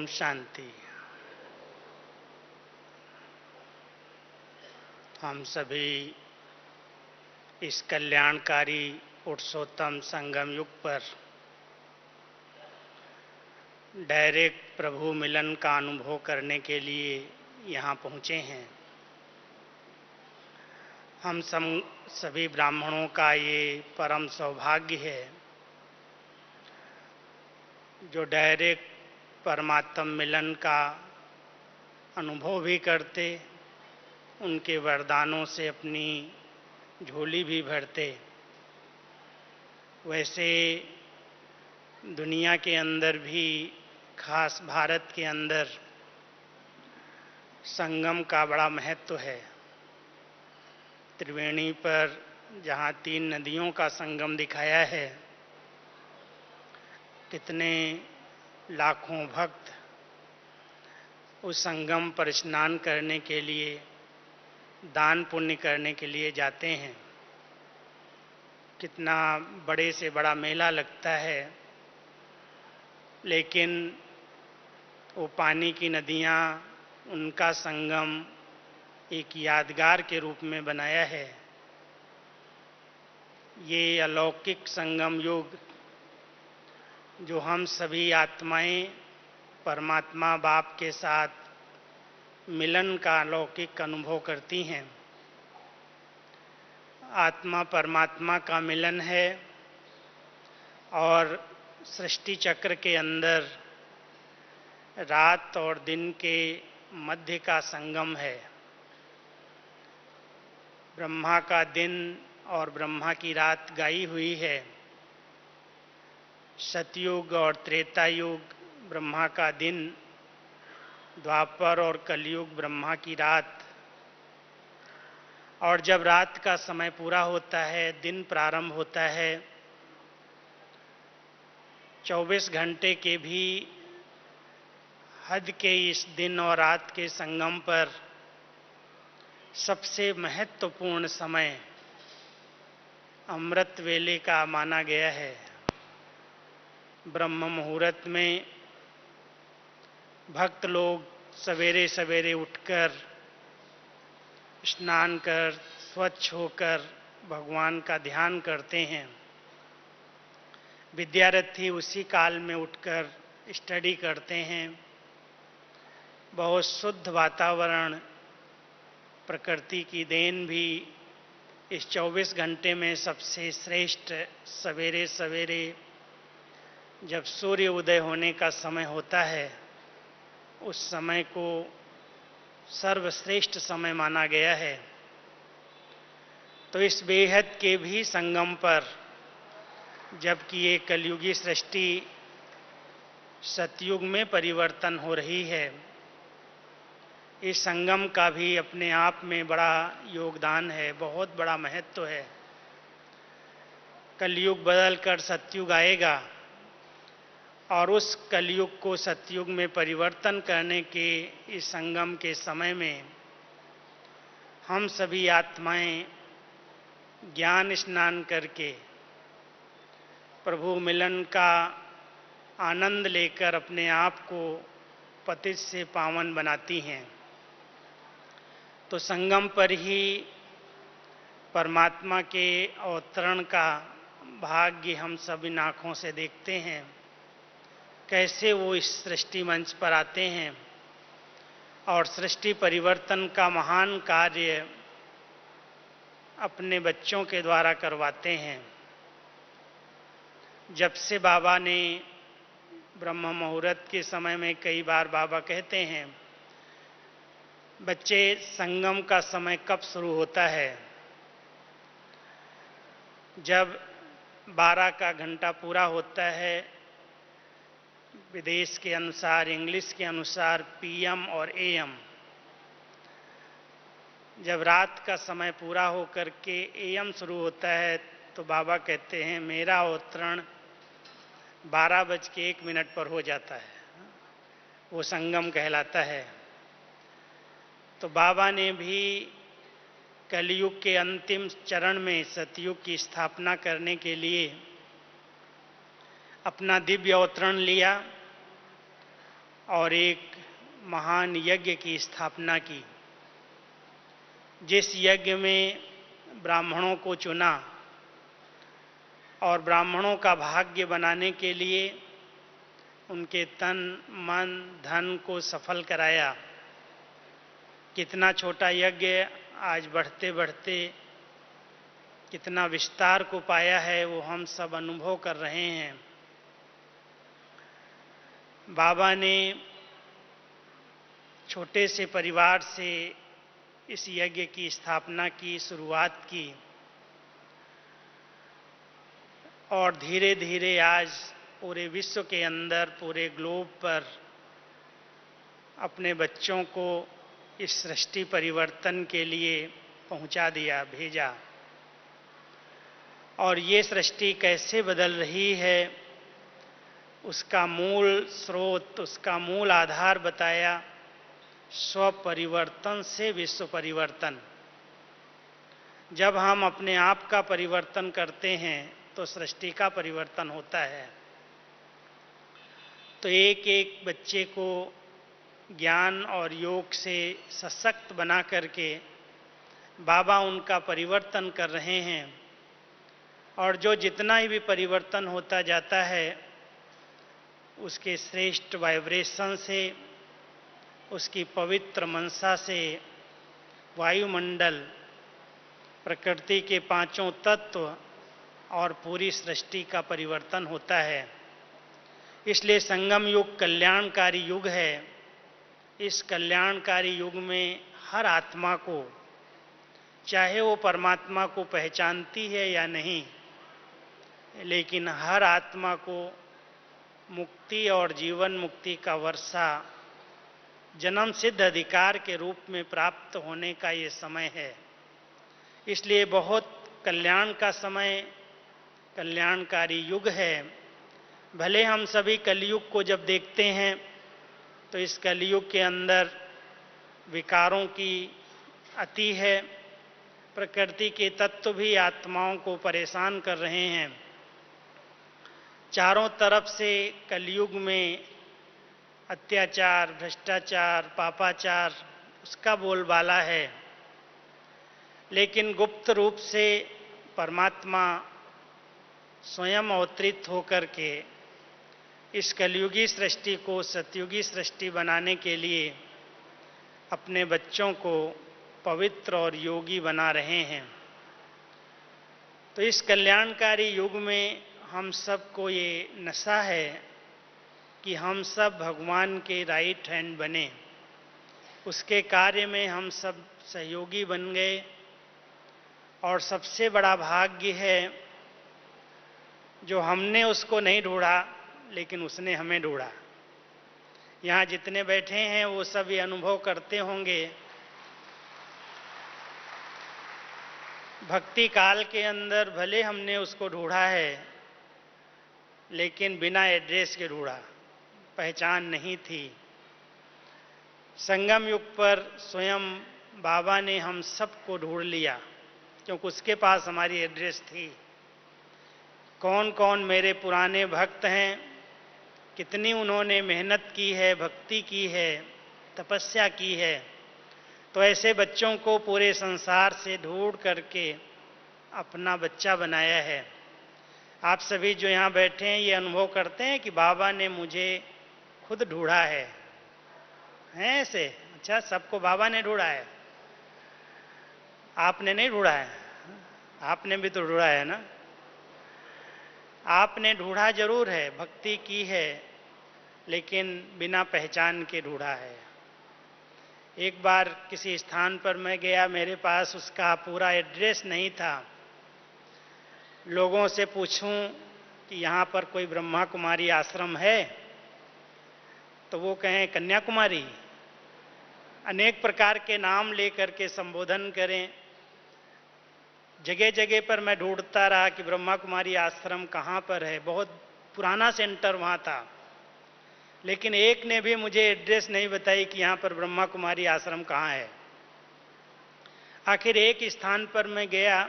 शांति। हम सभी इस कल्याणकारी पुरुषोत्तम संगम युग पर डायरेक्ट प्रभु मिलन का अनुभव करने के लिए यहाँ पहुँचे हैं। हम सभी ब्राह्मणों का ये परम सौभाग्य है जो डायरेक्ट परमात्म मिलन का अनुभव भी करते, उनके वरदानों से अपनी झोली भी भरते। वैसे दुनिया के अंदर भी, खास भारत के अंदर संगम का बड़ा महत्व है। त्रिवेणी पर जहाँ 3 नदियों का संगम दिखाया है, कितने लाखों भक्त उस संगम पर स्नान करने के लिए, दान पुण्य करने के लिए जाते हैं। कितना बड़े से बड़ा मेला लगता है, लेकिन वो पानी की नदियाँ, उनका संगम एक यादगार के रूप में बनाया है। ये अलौकिक संगम युग जो हम सभी आत्माएं परमात्मा बाप के साथ मिलन का अलौकिक अनुभव करती हैं। आत्मा परमात्मा का मिलन है और सृष्टि चक्र के अंदर रात और दिन के मध्य का संगम है। ब्रह्मा का दिन और ब्रह्मा की रात गाई हुई है। सतयुग और त्रेता युग ब्रह्मा का दिन, द्वापर और कलयुग ब्रह्मा की रात। और जब रात का समय पूरा होता है, दिन प्रारंभ होता है, 24 घंटे के भी हद के इस दिन और रात के संगम पर सबसे महत्वपूर्ण समय अमृत वेले का माना गया है। ब्रह्म मुहूर्त में भक्त लोग सवेरे सवेरे उठकर स्नान कर स्वच्छ होकर भगवान का ध्यान करते हैं। विद्यार्थी उसी काल में उठकर स्टडी करते हैं। बहुत शुद्ध वातावरण, प्रकृति की देन भी इस 24 घंटे में सबसे श्रेष्ठ सवेरे सवेरे जब सूर्य उदय होने का समय होता है, उस समय को सर्वश्रेष्ठ समय माना गया है। तो इस बेहद के भी संगम पर, जबकि ये कलयुगी सृष्टि सतयुग में परिवर्तन हो रही है, इस संगम का भी अपने आप में बड़ा योगदान है, बहुत बड़ा महत्व है। कलयुग बदलकर सतयुग आएगा और उस कलयुग को सतयुग में परिवर्तन करने के इस संगम के समय में हम सभी आत्माएं ज्ञान स्नान करके प्रभु मिलन का आनंद लेकर अपने आप को पतित से पावन बनाती हैं। तो संगम पर ही परमात्मा के अवतरण का भाग्य हम सब इन आँखों से देखते हैं। कैसे वो इस सृष्टि मंच पर आते हैं और सृष्टि परिवर्तन का महान कार्य अपने बच्चों के द्वारा करवाते हैं। जब से बाबा ने ब्रह्म मुहूर्त के समय में कई बार बाबा कहते हैं, बच्चे संगम का समय कब शुरू होता है? जब 12 का घंटा पूरा होता है, विदेश के अनुसार, इंग्लिश के अनुसार पीएम और एएम। जब रात का समय पूरा होकर के एएम शुरू होता है, तो बाबा कहते हैं मेरा अवतरण 12:01 पर हो जाता है। वो संगम कहलाता है। तो बाबा ने भी कलयुग के अंतिम चरण में सतयुग की स्थापना करने के लिए अपना दिव्य अवतरण लिया और एक महान यज्ञ की स्थापना की, जिस यज्ञ में ब्राह्मणों को चुना और ब्राह्मणों का भाग्य बनाने के लिए उनके तन मन धन को सफल कराया। कितना छोटा यज्ञ आज बढ़ते बढ़ते कितना विस्तार को पाया है, वो हम सब अनुभव कर रहे हैं। बाबा ने छोटे से परिवार से इस यज्ञ की स्थापना की, शुरुआत की, और धीरे धीरे आज पूरे विश्व के अंदर, पूरे ग्लोब पर अपने बच्चों को इस सृष्टि परिवर्तन के लिए पहुंचा दिया, भेजा। और ये सृष्टि कैसे बदल रही है, उसका मूल स्रोत, उसका मूल आधार बताया, स्व परिवर्तन से विश्व परिवर्तन। जब हम अपने आप का परिवर्तन करते हैं तो सृष्टि का परिवर्तन होता है। तो एक एक बच्चे को ज्ञान और योग से सशक्त बना करके बाबा उनका परिवर्तन कर रहे हैं। और जो जितना ही भी परिवर्तन होता जाता है, उसके श्रेष्ठ वाइब्रेशन से, उसकी पवित्र मनसा से वायुमंडल, प्रकृति के पांचों तत्व और पूरी सृष्टि का परिवर्तन होता है। इसलिए संगम युग कल्याणकारी युग है। इस कल्याणकारी युग में हर आत्मा को, चाहे वो परमात्मा को पहचानती है या नहीं, लेकिन हर आत्मा को मुक्ति और जीवन मुक्ति का वर्षा जन्म सिद्ध अधिकार के रूप में प्राप्त होने का ये समय है। इसलिए बहुत कल्याण का समय, कल्याणकारी युग है। भले हम सभी कलयुग को जब देखते हैं तो इस कलयुग के अंदर विकारों की अति है, प्रकृति के तत्व भी आत्माओं को परेशान कर रहे हैं। चारों तरफ से कलयुग में अत्याचार, भ्रष्टाचार, पापाचार, उसका बोलबाला है। लेकिन गुप्त रूप से परमात्मा स्वयं अवतरित होकर के इस कलयुगी सृष्टि को सतयुगी सृष्टि बनाने के लिए अपने बच्चों को पवित्र और योगी बना रहे हैं। तो इस कल्याणकारी युग में हम सबको ये नशा है कि हम सब भगवान के राइट हैंड बने, उसके कार्य में हम सब सहयोगी बन गए। और सबसे बड़ा भाग्य है जो हमने उसको नहीं ढूंढा, लेकिन उसने हमें ढूंढा। यहाँ जितने बैठे हैं वो सब ये अनुभव करते होंगे, भक्ति काल के अंदर भले हमने उसको ढूंढा है, लेकिन बिना एड्रेस के ढूंढा, पहचान नहीं थी। संगम युग पर स्वयं बाबा ने हम सबको ढूंढ लिया, क्योंकि उसके पास हमारी एड्रेस थी। कौन कौन मेरे पुराने भक्त हैं, कितनी उन्होंने मेहनत की है, भक्ति की है, तपस्या की है। तो ऐसे बच्चों को पूरे संसार से ढूंढ करके अपना बच्चा बनाया है। आप सभी जो यहाँ बैठे हैं ये अनुभव करते हैं कि बाबा ने मुझे खुद ढूंढा है ऐसे? अच्छा, सबको बाबा ने ढूंढा है, आपने नहीं ढूंढा है? आपने भी तो ढूंढा है ना? आपने ढूंढा जरूर है, भक्ति की है, लेकिन बिना पहचान के ढूंढा है। एक बार किसी स्थान पर मैं गया, मेरे पास उसका पूरा एड्रेस नहीं था। लोगों से पूछूं कि यहाँ पर कोई ब्रह्मा कुमारी आश्रम है, तो वो कहें कन्याकुमारी, अनेक प्रकार के नाम लेकर के संबोधन करें। जगह जगह पर मैं ढूंढता रहा कि ब्रह्मा कुमारी आश्रम कहाँ पर है। बहुत पुराना सेंटर वहाँ था, लेकिन एक ने भी मुझे एड्रेस नहीं बताई कि यहाँ पर ब्रह्मा कुमारी आश्रम कहाँ है। आखिर एक स्थान पर मैं गया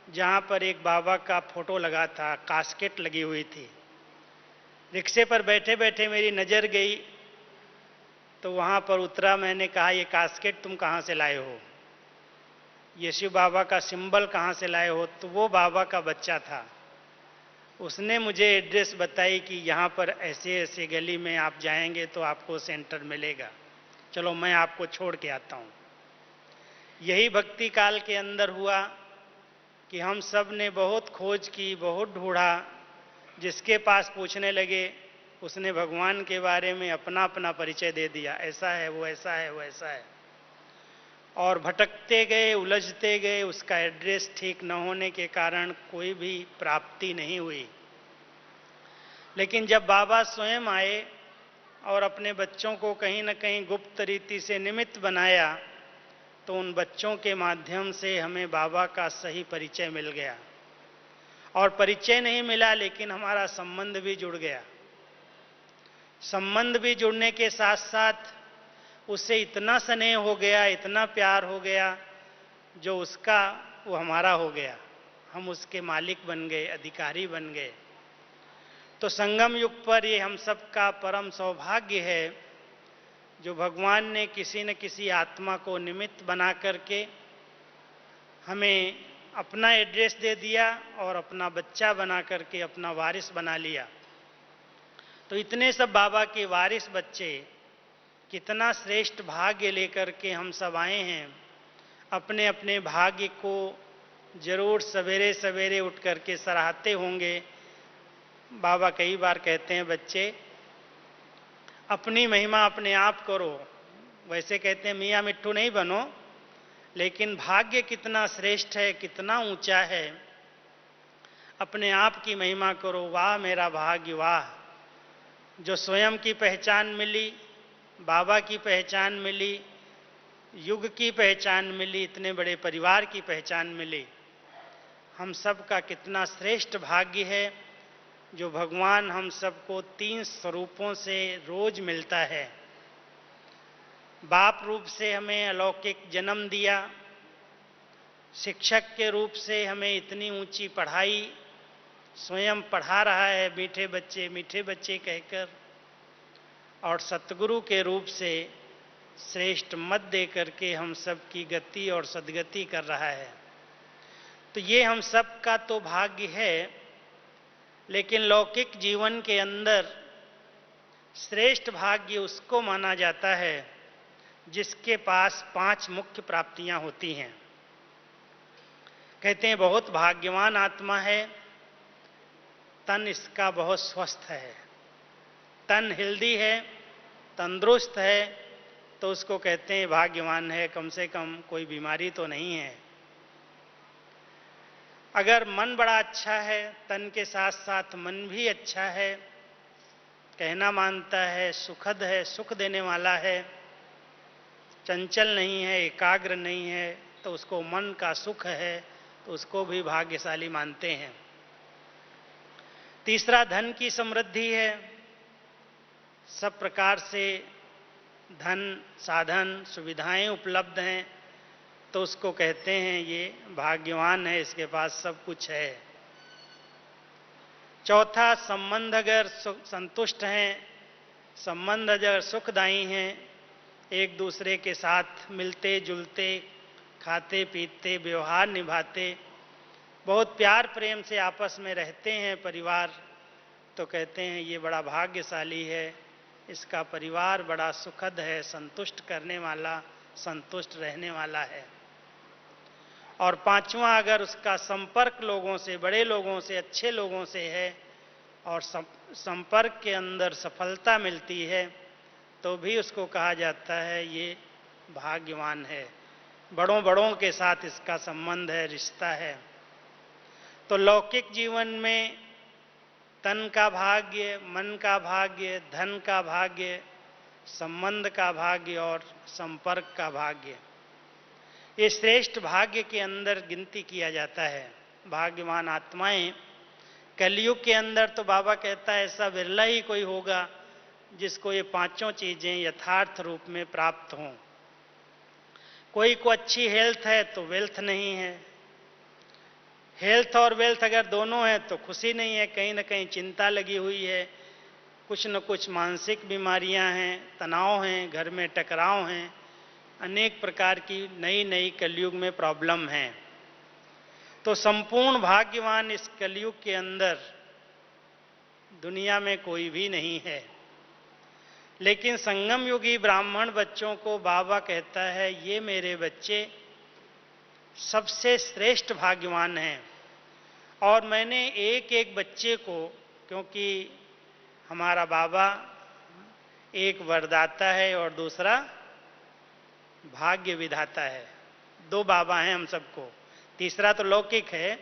जहाँ पर एक बाबा का फोटो लगा था, कास्केट लगी हुई थी। रिक्शे पर बैठे बैठे मेरी नज़र गई तो वहाँ पर उतरा, मैंने कहा ये कास्केट तुम कहाँ से लाए हो, ये शिव बाबा का सिंबल कहाँ से लाए हो? तो वो बाबा का बच्चा था, उसने मुझे एड्रेस बताई कि यहाँ पर ऐसे ऐसे गली में आप जाएंगे तो आपको सेंटर मिलेगा, चलो मैं आपको छोड़ के आता हूँ। यही भक्ति काल के अंदर हुआ कि हम सब ने बहुत खोज की, बहुत ढूंढा, जिसके पास पूछने लगे उसने भगवान के बारे में अपना अपना परिचय दे दिया, ऐसा है वो, ऐसा है वो, ऐसा है। और भटकते गए, उलझते गए, उसका एड्रेस ठीक न होने के कारण कोई भी प्राप्ति नहीं हुई। लेकिन जब बाबा स्वयं आए और अपने बच्चों को कहीं न कहीं गुप्त रीति से निमित्त बनाया, तो उन बच्चों के माध्यम से हमें बाबा का सही परिचय मिल गया। और परिचय नहीं मिला लेकिन हमारा संबंध भी जुड़ गया। संबंध भी जुड़ने के साथ साथ उससे इतना स्नेह हो गया, इतना प्यार हो गया, जो उसका वो हमारा हो गया, हम उसके मालिक बन गए, अधिकारी बन गए। तो संगम युग पर ये हम सब का परम सौभाग्य है, जो भगवान ने किसी न किसी आत्मा को निमित्त बना करके हमें अपना एड्रेस दे दिया और अपना बच्चा बना करके अपना वारिस बना लिया। तो इतने सब बाबा के वारिस बच्चे, कितना श्रेष्ठ भाग्य लेकर के हम सब आए हैं। अपने अपने भाग्य को जरूर सवेरे सवेरे उठ करके सराहते होंगे। बाबा कई बार कहते हैं, बच्चे अपनी महिमा अपने आप करो। वैसे कहते हैं मियाँ मिट्ठू नहीं बनो, लेकिन भाग्य कितना श्रेष्ठ है, कितना ऊंचा है, अपने आप की महिमा करो। वाह मेरा भाग्य, वाह, जो स्वयं की पहचान मिली, बाबा की पहचान मिली, युग की पहचान मिली, इतने बड़े परिवार की पहचान मिली। हम सब का कितना श्रेष्ठ भाग्य है, जो भगवान हम सबको 3 स्वरूपों से रोज मिलता है। बाप रूप से हमें अलौकिक जन्म दिया, शिक्षक के रूप से हमें इतनी ऊंची पढ़ाई स्वयं पढ़ा रहा है, मीठे बच्चे कहकर, और सतगुरु के रूप से श्रेष्ठ मत दे करके हम सब की गति और सद्गति कर रहा है। तो ये हम सब का तो भाग्य है, लेकिन लौकिक जीवन के अंदर श्रेष्ठ भाग्य उसको माना जाता है जिसके पास 5 मुख्य प्राप्तियां होती हैं। कहते हैं बहुत भाग्यवान आत्मा है, तन इसका बहुत स्वस्थ है, तन हेल्दी है, तंदुरुस्त है, तो उसको कहते हैं भाग्यवान है, कम से कम कोई बीमारी तो नहीं है। अगर मन बड़ा अच्छा है, तन के साथ साथ मन भी अच्छा है, कहना मानता है, सुखद है, सुख देने वाला है, चंचल नहीं है, एकाग्र नहीं है, तो उसको मन का सुख है, तो उसको भी भाग्यशाली मानते हैं। तीसरा धन की समृद्धि है, सब प्रकार से धन, साधन, सुविधाएं उपलब्ध हैं, तो उसको कहते हैं ये भाग्यवान है, इसके पास सब कुछ है। चौथा, संबंध अगर संतुष्ट हैं, संबंध अगर सुखदायी हैं, एक दूसरे के साथ मिलते जुलते, खाते पीते, व्यवहार निभाते, बहुत प्यार प्रेम से आपस में रहते हैं परिवार, तो कहते हैं ये बड़ा भाग्यशाली है, इसका परिवार बड़ा सुखद है, संतुष्ट करने वाला, संतुष्ट रहने वाला है। और पांचवा, अगर उसका संपर्क लोगों से, बड़े लोगों से, अच्छे लोगों से है और संपर्क के अंदर सफलता मिलती है, तो भी उसको कहा जाता है ये भाग्यवान है, बड़ों बड़ों के साथ इसका संबंध है, रिश्ता है। तो लौकिक जीवन में तन का भाग्य, मन का भाग्य, धन का भाग्य, संबंध का भाग्य और संपर्क का भाग्य, ये श्रेष्ठ भाग्य के अंदर गिनती किया जाता है। भाग्यवान आत्माएं कलयुग के अंदर, तो बाबा कहता है ऐसा बिरला ही कोई होगा जिसको ये 5 चीजें यथार्थ रूप में प्राप्त हों। कोई को अच्छी हेल्थ है तो वेल्थ नहीं है, हेल्थ और वेल्थ अगर दोनों है तो खुशी नहीं है, कहीं ना कहीं चिंता लगी हुई है, कुछ न कुछ मानसिक बीमारियां हैं, तनाव हैं, घर में टकराव हैं, अनेक प्रकार की नई नई कलयुग में प्रॉब्लम हैं। तो संपूर्ण भाग्यवान इस कलयुग के अंदर दुनिया में कोई भी नहीं है। लेकिन संगम युगी ब्राह्मण बच्चों को बाबा कहता है, ये मेरे बच्चे सबसे श्रेष्ठ भाग्यवान हैं। और मैंने एक एक बच्चे को, क्योंकि हमारा बाबा एक वरदाता है और दूसरा भाग्य विधाता है, दो बाबा हैं हम सबको, तीसरा तो लौकिक है,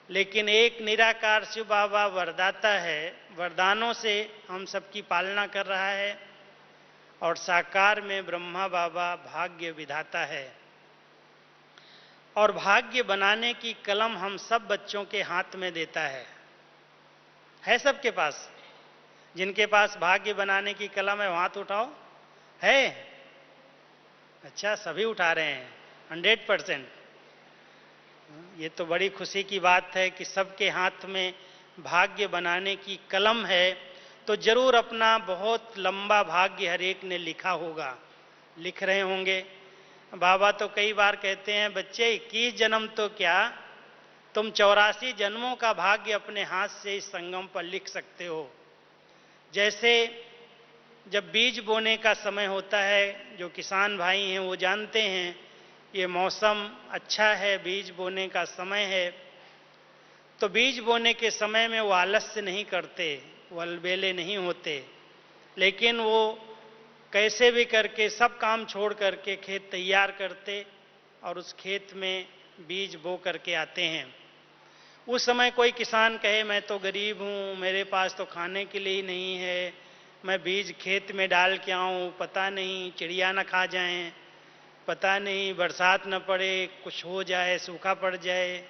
लेकिन एक निराकार शिव बाबा वरदाता है, वरदानों से हम सबकी पालना कर रहा है, और साकार में ब्रह्मा बाबा भाग्य विधाता है। और भाग्य बनाने की कलम हम सब बच्चों के हाथ में देता है सबके पास? जिनके पास भाग्य बनाने की कलम है वो हाथ उठाओ। है? अच्छा, सभी उठा रहे हैं, 100%। ये तो बड़ी खुशी की बात है कि सबके हाथ में भाग्य बनाने की कलम है। तो जरूर अपना बहुत लंबा भाग्य हर एक ने लिखा होगा, लिख रहे होंगे। बाबा तो कई बार कहते हैं, बच्चे 21 जन्म तो क्या, तुम 84 जन्मों का भाग्य अपने हाथ से इस संगम पर लिख सकते हो। जैसे जब बीज बोने का समय होता है, जो किसान भाई हैं वो जानते हैं, ये मौसम अच्छा है, बीज बोने का समय है, तो बीज बोने के समय में वो आलस्य नहीं करते, वो अलबेले नहीं होते, लेकिन वो कैसे भी करके सब काम छोड़ करके खेत तैयार करते और उस खेत में बीज बो करके आते हैं। उस समय कोई किसान कहे, मैं तो गरीब हूँ, मेरे पास तो खाने के लिए ही नहीं है, मैं बीज खेत में डाल के आऊँ, पता नहीं चिड़िया न खा जाएं, पता नहीं बरसात न पड़े, कुछ हो जाए, सूखा पड़ जाए।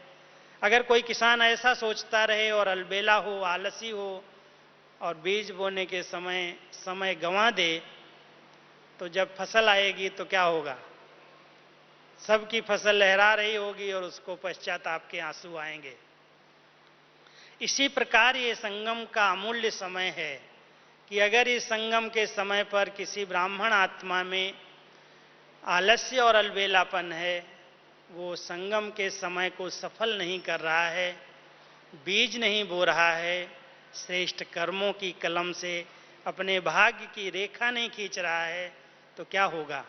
अगर कोई किसान ऐसा सोचता रहे और अलबेला हो, आलसी हो और बीज बोने के समय गंवा दे, तो जब फसल आएगी तो क्या होगा? सबकी फसल लहरा रही होगी और उसको पश्चाताप के आंसू आएंगे। इसी प्रकार ये संगम का अमूल्य समय है कि अगर इस संगम के समय पर किसी ब्राह्मण आत्मा में आलस्य और अलबेलापन है, वो संगम के समय को सफल नहीं कर रहा है, बीज नहीं बो रहा है, श्रेष्ठ कर्मों की कलम से अपने भाग्य की रेखा नहीं खींच रहा है, तो क्या होगा?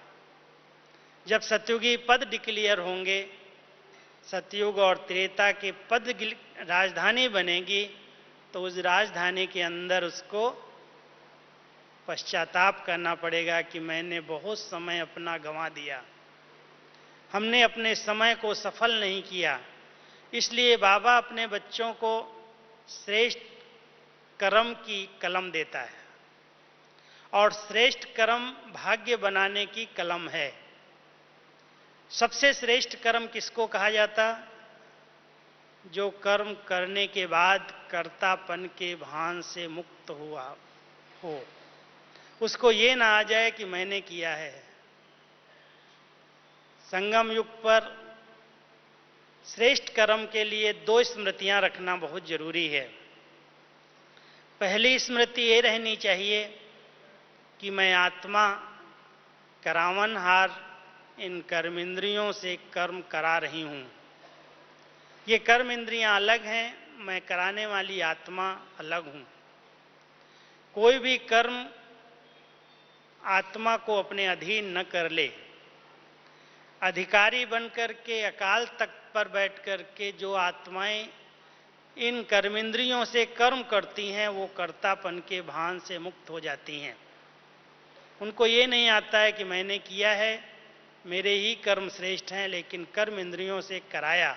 जब सतयुगी पद डिक्लेयर होंगे, सतयुग और त्रेता के पद राजधानी बनेगी, तो उस राजधानी के अंदर उसको पश्चाताप करना पड़ेगा कि मैंने बहुत समय अपना गंवा दिया, हमने अपने समय को सफल नहीं किया। इसलिए बाबा अपने बच्चों को श्रेष्ठ कर्म की कलम देता है, और श्रेष्ठ कर्म भाग्य बनाने की कलम है। सबसे श्रेष्ठ कर्म किसको कहा जाता? जो कर्म करने के बाद कर्तापन के भान से मुक्त हुआ हो, उसको ये ना आ जाए कि मैंने किया है। संगम युग पर श्रेष्ठ कर्म के लिए 2 स्मृतियां रखना बहुत जरूरी है। पहली स्मृति ये रहनी चाहिए कि मैं आत्मा करावनहार इन कर्मेंद्रियों से कर्म करा रही हूं। ये कर्म इंद्रियां अलग हैं, मैं कराने वाली आत्मा अलग हूं। कोई भी कर्म आत्मा को अपने अधीन न कर ले। अधिकारी बनकर के अकाल तख्त पर बैठ कर के जो आत्माएं इन कर्मेंद्रियों से कर्म करती हैं, वो कर्तापन के भान से मुक्त हो जाती हैं। उनको ये नहीं आता है कि मैंने किया है, मेरे ही कर्म श्रेष्ठ हैं, लेकिन कर्म इंद्रियों से कराया।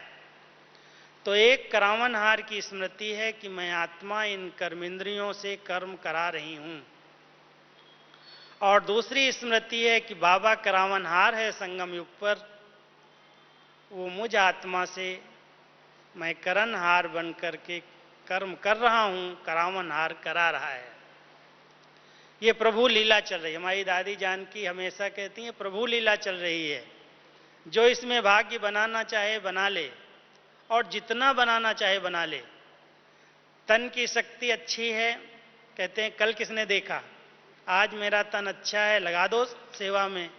तो एक करावनहार की स्मृति है कि मैं आत्मा इन कर्मेंद्रियों से कर्म करा रही हूं, और दूसरी स्मृति है कि बाबा करावनहार है संगम युग पर, वो मुझ आत्मा से मैं करनहार बन करके कर्म कर रहा हूं, करावनहार करा रहा है। ये प्रभु लीला चल रही है। हमारी दादी जानकी हमेशा कहती हैं, प्रभु लीला चल रही है। जो इसमें भाग्य बनाना चाहे बना ले, और जितना बनाना चाहे बना ले। तन की शक्ति अच्छी है कहते हैं कल किसने देखा, आज मेरा तन अच्छा है, लगा दो सेवा में।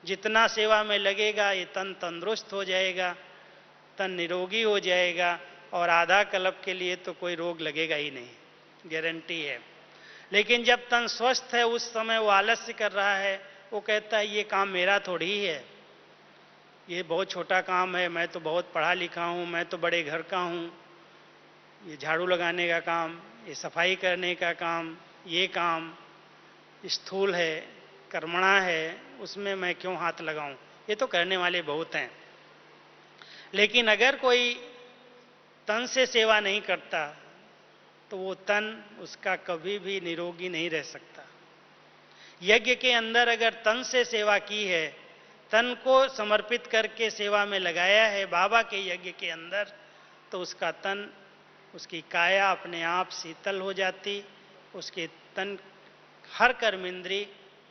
जितना सेवा में लगेगा ये तन तंदुरुस्त हो जाएगा, तन निरोगी हो जाएगा, और आधा कल्प के लिए तो कोई रोग लगेगा ही नहीं, गारंटी है। लेकिन जब तन स्वस्थ है उस समय वो आलस्य कर रहा है, वो कहता है ये काम मेरा थोड़ी ही है, ये बहुत छोटा काम है, मैं तो बहुत पढ़ा लिखा हूँ, मैं तो बड़े घर का हूँ, ये झाड़ू लगाने का काम, ये सफाई करने का काम, ये काम स्थूल है, कर्मणा है, उसमें मैं क्यों हाथ लगाऊं, ये तो करने वाले बहुत हैं। लेकिन अगर कोई तन से सेवा नहीं करता तो वो तन उसका कभी भी निरोगी नहीं रह सकता। यज्ञ के अंदर अगर तन से सेवा की है, तन को समर्पित करके सेवा में लगाया है बाबा के यज्ञ के अंदर, तो उसका तन, उसकी काया अपने आप शीतल हो जाती, उसके तन हर कर्मेंद्री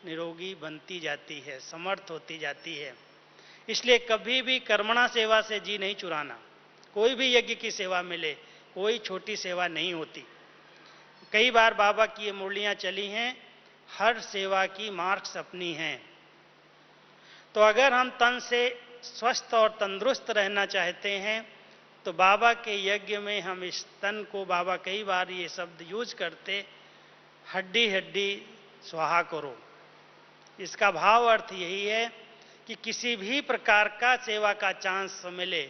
निरोगी बनती जाती है, समर्थ होती जाती है। इसलिए कभी भी कर्मणा सेवा से जी नहीं चुराना। कोई भी यज्ञ की सेवा मिले, कोई छोटी सेवा नहीं होती। कई बार बाबा की ये मुरलियां चली हैं, हर सेवा की मार्क्स अपनी हैं। तो अगर हम तन से स्वस्थ और तंदुरुस्त रहना चाहते हैं तो बाबा के यज्ञ में हम इस तन को, बाबा कई बार ये शब्द यूज करते, हड्डी हड्डी स्वाहा करो। इसका भाव अर्थ यही है कि किसी भी प्रकार का सेवा का चांस मिले,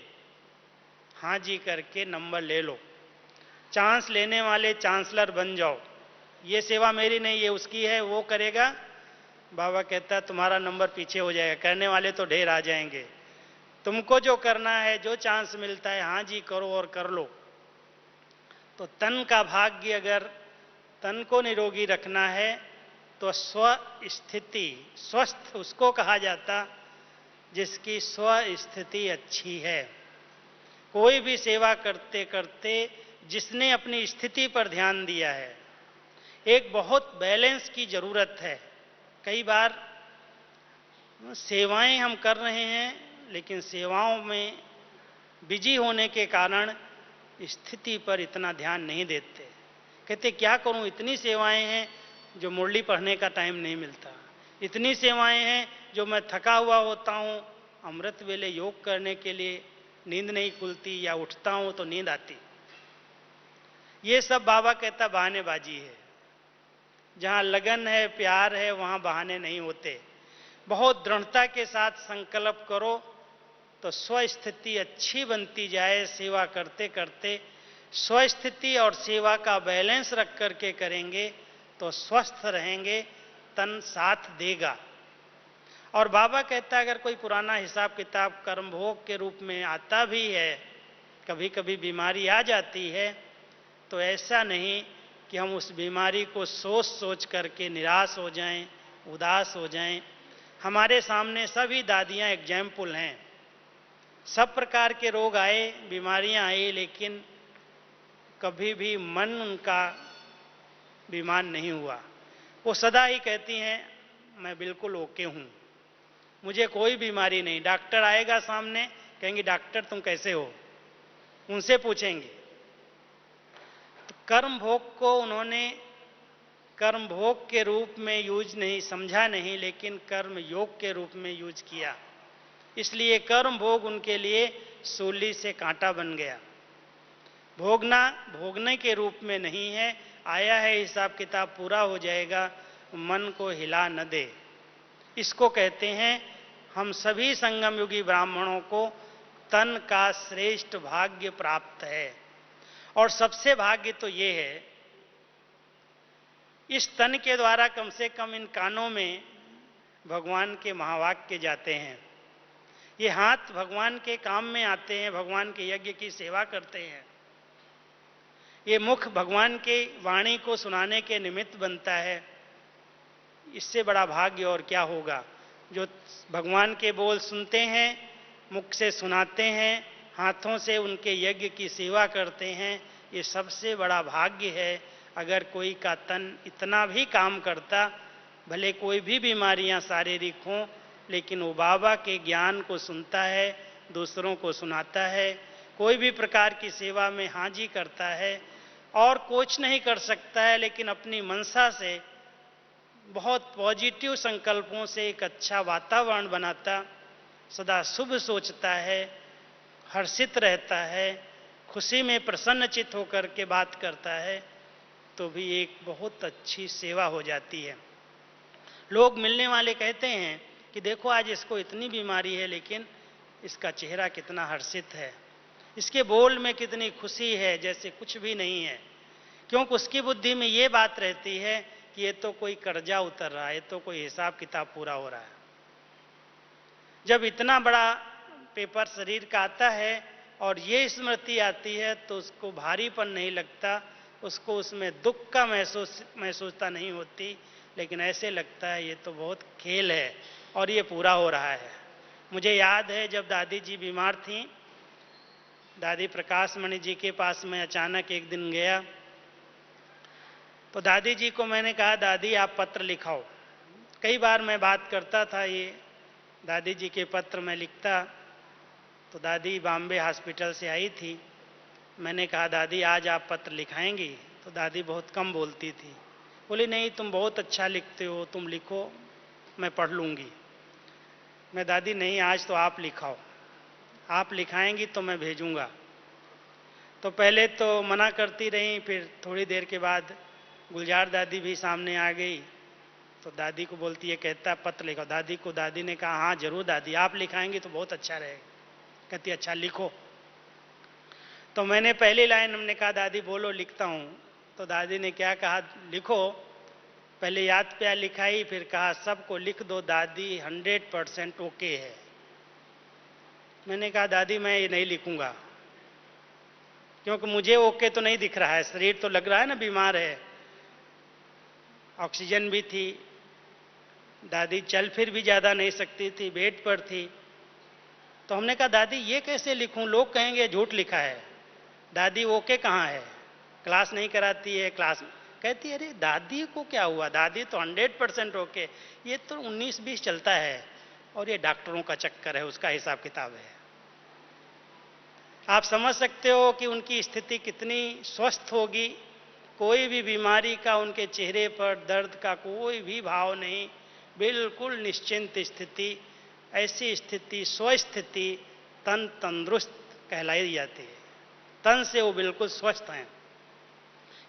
हाँ जी करके नंबर ले लो। चांस लेने वाले चांसलर बन जाओ। ये सेवा मेरी नहीं, ये उसकी है, वो करेगा। बाबा कहता है तुम्हारा नंबर पीछे हो जाएगा, करने वाले तो ढेर आ जाएंगे। तुमको जो करना है, जो चांस मिलता है, हाँ जी करो और कर लो। तो तन का भाग्य, अगर तन को निरोगी रखना है तो स्व स्थिति, स्वस्थ उसको कहा जाता जिसकी स्व स्थिति अच्छी है। कोई भी सेवा करते करते जिसने अपनी स्थिति पर ध्यान दिया है, एक बहुत बैलेंस की जरूरत है। कई बार सेवाएं हम कर रहे हैं लेकिन सेवाओं में बिजी होने के कारण स्थिति पर इतना ध्यान नहीं देते। कहते क्या करूं, इतनी सेवाएं हैं जो मुरली पढ़ने का टाइम नहीं मिलता, इतनी सेवाएं हैं जो मैं थका हुआ होता हूं, अमृत वेले योग करने के लिए नींद नहीं खुलती, या उठता हूं तो नींद आती। ये सब बाबा कहता बहानेबाजी है। जहां लगन है, प्यार है, वहां बहाने नहीं होते। बहुत दृढ़ता के साथ संकल्प करो तो स्वस्थिति अच्छी बनती जाए। सेवा करते करते स्वस्थिति और सेवा का बैलेंस रख करके करेंगे तो स्वस्थ रहेंगे, तन साथ देगा। और बाबा कहता है अगर कोई पुराना हिसाब किताब कर्म भोग के रूप में आता भी है, कभी कभी बीमारी आ जाती है, तो ऐसा नहीं कि हम उस बीमारी को सोच सोच करके निराश हो जाएं, उदास हो जाएं। हमारे सामने सभी दादियां एग्जाम्पल हैं। सब प्रकार के रोग आए, बीमारियां आई, लेकिन कभी भी मन उनका बीमार नहीं हुआ। वो सदा ही कहती हैं मैं बिल्कुल ओके हूं, मुझे कोई बीमारी नहीं। डॉक्टर आएगा सामने, कहेंगे डॉक्टर तुम कैसे हो, उनसे पूछेंगे। तो कर्म भोग को उन्होंने कर्म भोग के रूप में यूज नहीं समझा, नहीं, लेकिन कर्म योग के रूप में यूज किया। इसलिए कर्म भोग उनके लिए सूली से कांटा बन गया। भोगना भोगने के रूप में नहीं है, आया है हिसाब किताब पूरा हो जाएगा, मन को हिला न दे। इसको कहते हैं हम सभी संगम युगी ब्राह्मणों को तन का श्रेष्ठ भाग्य प्राप्त है। और सबसे भाग्य तो ये है, इस तन के द्वारा कम से कम इन कानों में भगवान के महावाक्य जाते हैं, ये हाथ भगवान के काम में आते हैं, भगवान के यज्ञ की सेवा करते हैं, ये मुख भगवान के वाणी को सुनाने के निमित्त बनता है। इससे बड़ा भाग्य और क्या होगा। जो भगवान के बोल सुनते हैं, मुख से सुनाते हैं, हाथों से उनके यज्ञ की सेवा करते हैं, ये सबसे बड़ा भाग्य है। अगर कोई का तन इतना भी काम करता, भले कोई भी बीमारियां शारीरिक हों, लेकिन वो बाबा के ज्ञान को सुनता है, दूसरों को सुनाता है, कोई भी प्रकार की सेवा में हाजी करता है और कुछ नहीं कर सकता है, लेकिन अपनी मंशा से बहुत पॉजिटिव संकल्पों से एक अच्छा वातावरण बनाता, सदा शुभ सोचता है, हर्षित रहता है, खुशी में प्रसन्नचित होकर के बात करता है, तो भी एक बहुत अच्छी सेवा हो जाती है। लोग मिलने वाले कहते हैं कि देखो आज इसको इतनी बीमारी है, लेकिन इसका चेहरा कितना हर्षित है, इसके बोल में कितनी खुशी है, जैसे कुछ भी नहीं है। क्योंकि उसकी बुद्धि में ये बात रहती है कि ये तो कोई कर्जा उतर रहा है, ये तो कोई हिसाब किताब पूरा हो रहा है। जब इतना बड़ा पेपर शरीर का आता है और ये स्मृति आती है, तो उसको भारीपन नहीं लगता, उसको उसमें दुख का महसूसता नहीं होती, लेकिन ऐसे लगता है ये तो बहुत खेल है और ये पूरा हो रहा है। मुझे याद है जब दादी जी बीमार थीं, दादी प्रकाश मणि जी के पास मैं अचानक एक दिन गया, तो दादी जी को मैंने कहा दादी आप पत्र लिखाओ। कई बार मैं बात करता था, ये दादी जी के पत्र मैं लिखता। तो दादी बॉम्बे हॉस्पिटल से आई थी, मैंने कहा दादी आज आप पत्र लिखाएंगी? तो दादी बहुत कम बोलती थी, बोली नहीं तुम बहुत अच्छा लिखते हो, तुम लिखो मैं पढ़ लूँगी। मैं दादी नहीं आज तो आप लिखाओ, आप लिखाएंगी तो मैं भेजूँगा। तो पहले तो मना करती रही, फिर थोड़ी देर के बाद गुलजार दादी भी सामने आ गई, तो दादी को बोलती है कहता पत्र लिखो। दादी ने कहा हाँ जरूर दादी, आप लिखाएंगी तो बहुत अच्छा रहेगा। कहती अच्छा लिखो। तो मैंने पहली लाइन हमने कहा दादी बोलो लिखता हूँ। तो दादी ने क्या कहा लिखो। पहले याद प्यार लिखाई, फिर कहा सबको लिख दो दादी 100% ओके है। मैंने कहा दादी मैं ये नहीं लिखूंगा, क्योंकि मुझे ओके तो नहीं दिख रहा है, शरीर तो लग रहा है ना बीमार है, ऑक्सीजन भी थी, दादी चल फिर भी ज़्यादा नहीं सकती थी, बेड पर थी। तो हमने कहा दादी ये कैसे लिखूं, लोग कहेंगे झूठ लिखा है। दादी ओके कहाँ है, क्लास नहीं कराती है, क्लास कहती है अरे दादी को क्या हुआ, दादी तो 100% ओके, ये तो 19-20 चलता है और ये डॉक्टरों का चक्कर है, उसका हिसाब किताब है। आप समझ सकते हो कि उनकी स्थिति कितनी स्वस्थ होगी। कोई भी बीमारी का उनके चेहरे पर दर्द का कोई भी भाव नहीं, बिल्कुल निश्चिंत स्थिति। ऐसी स्थिति स्वस्थिति तन तंदुरुस्त कहलाई जाती है, तन से वो बिल्कुल स्वस्थ हैं।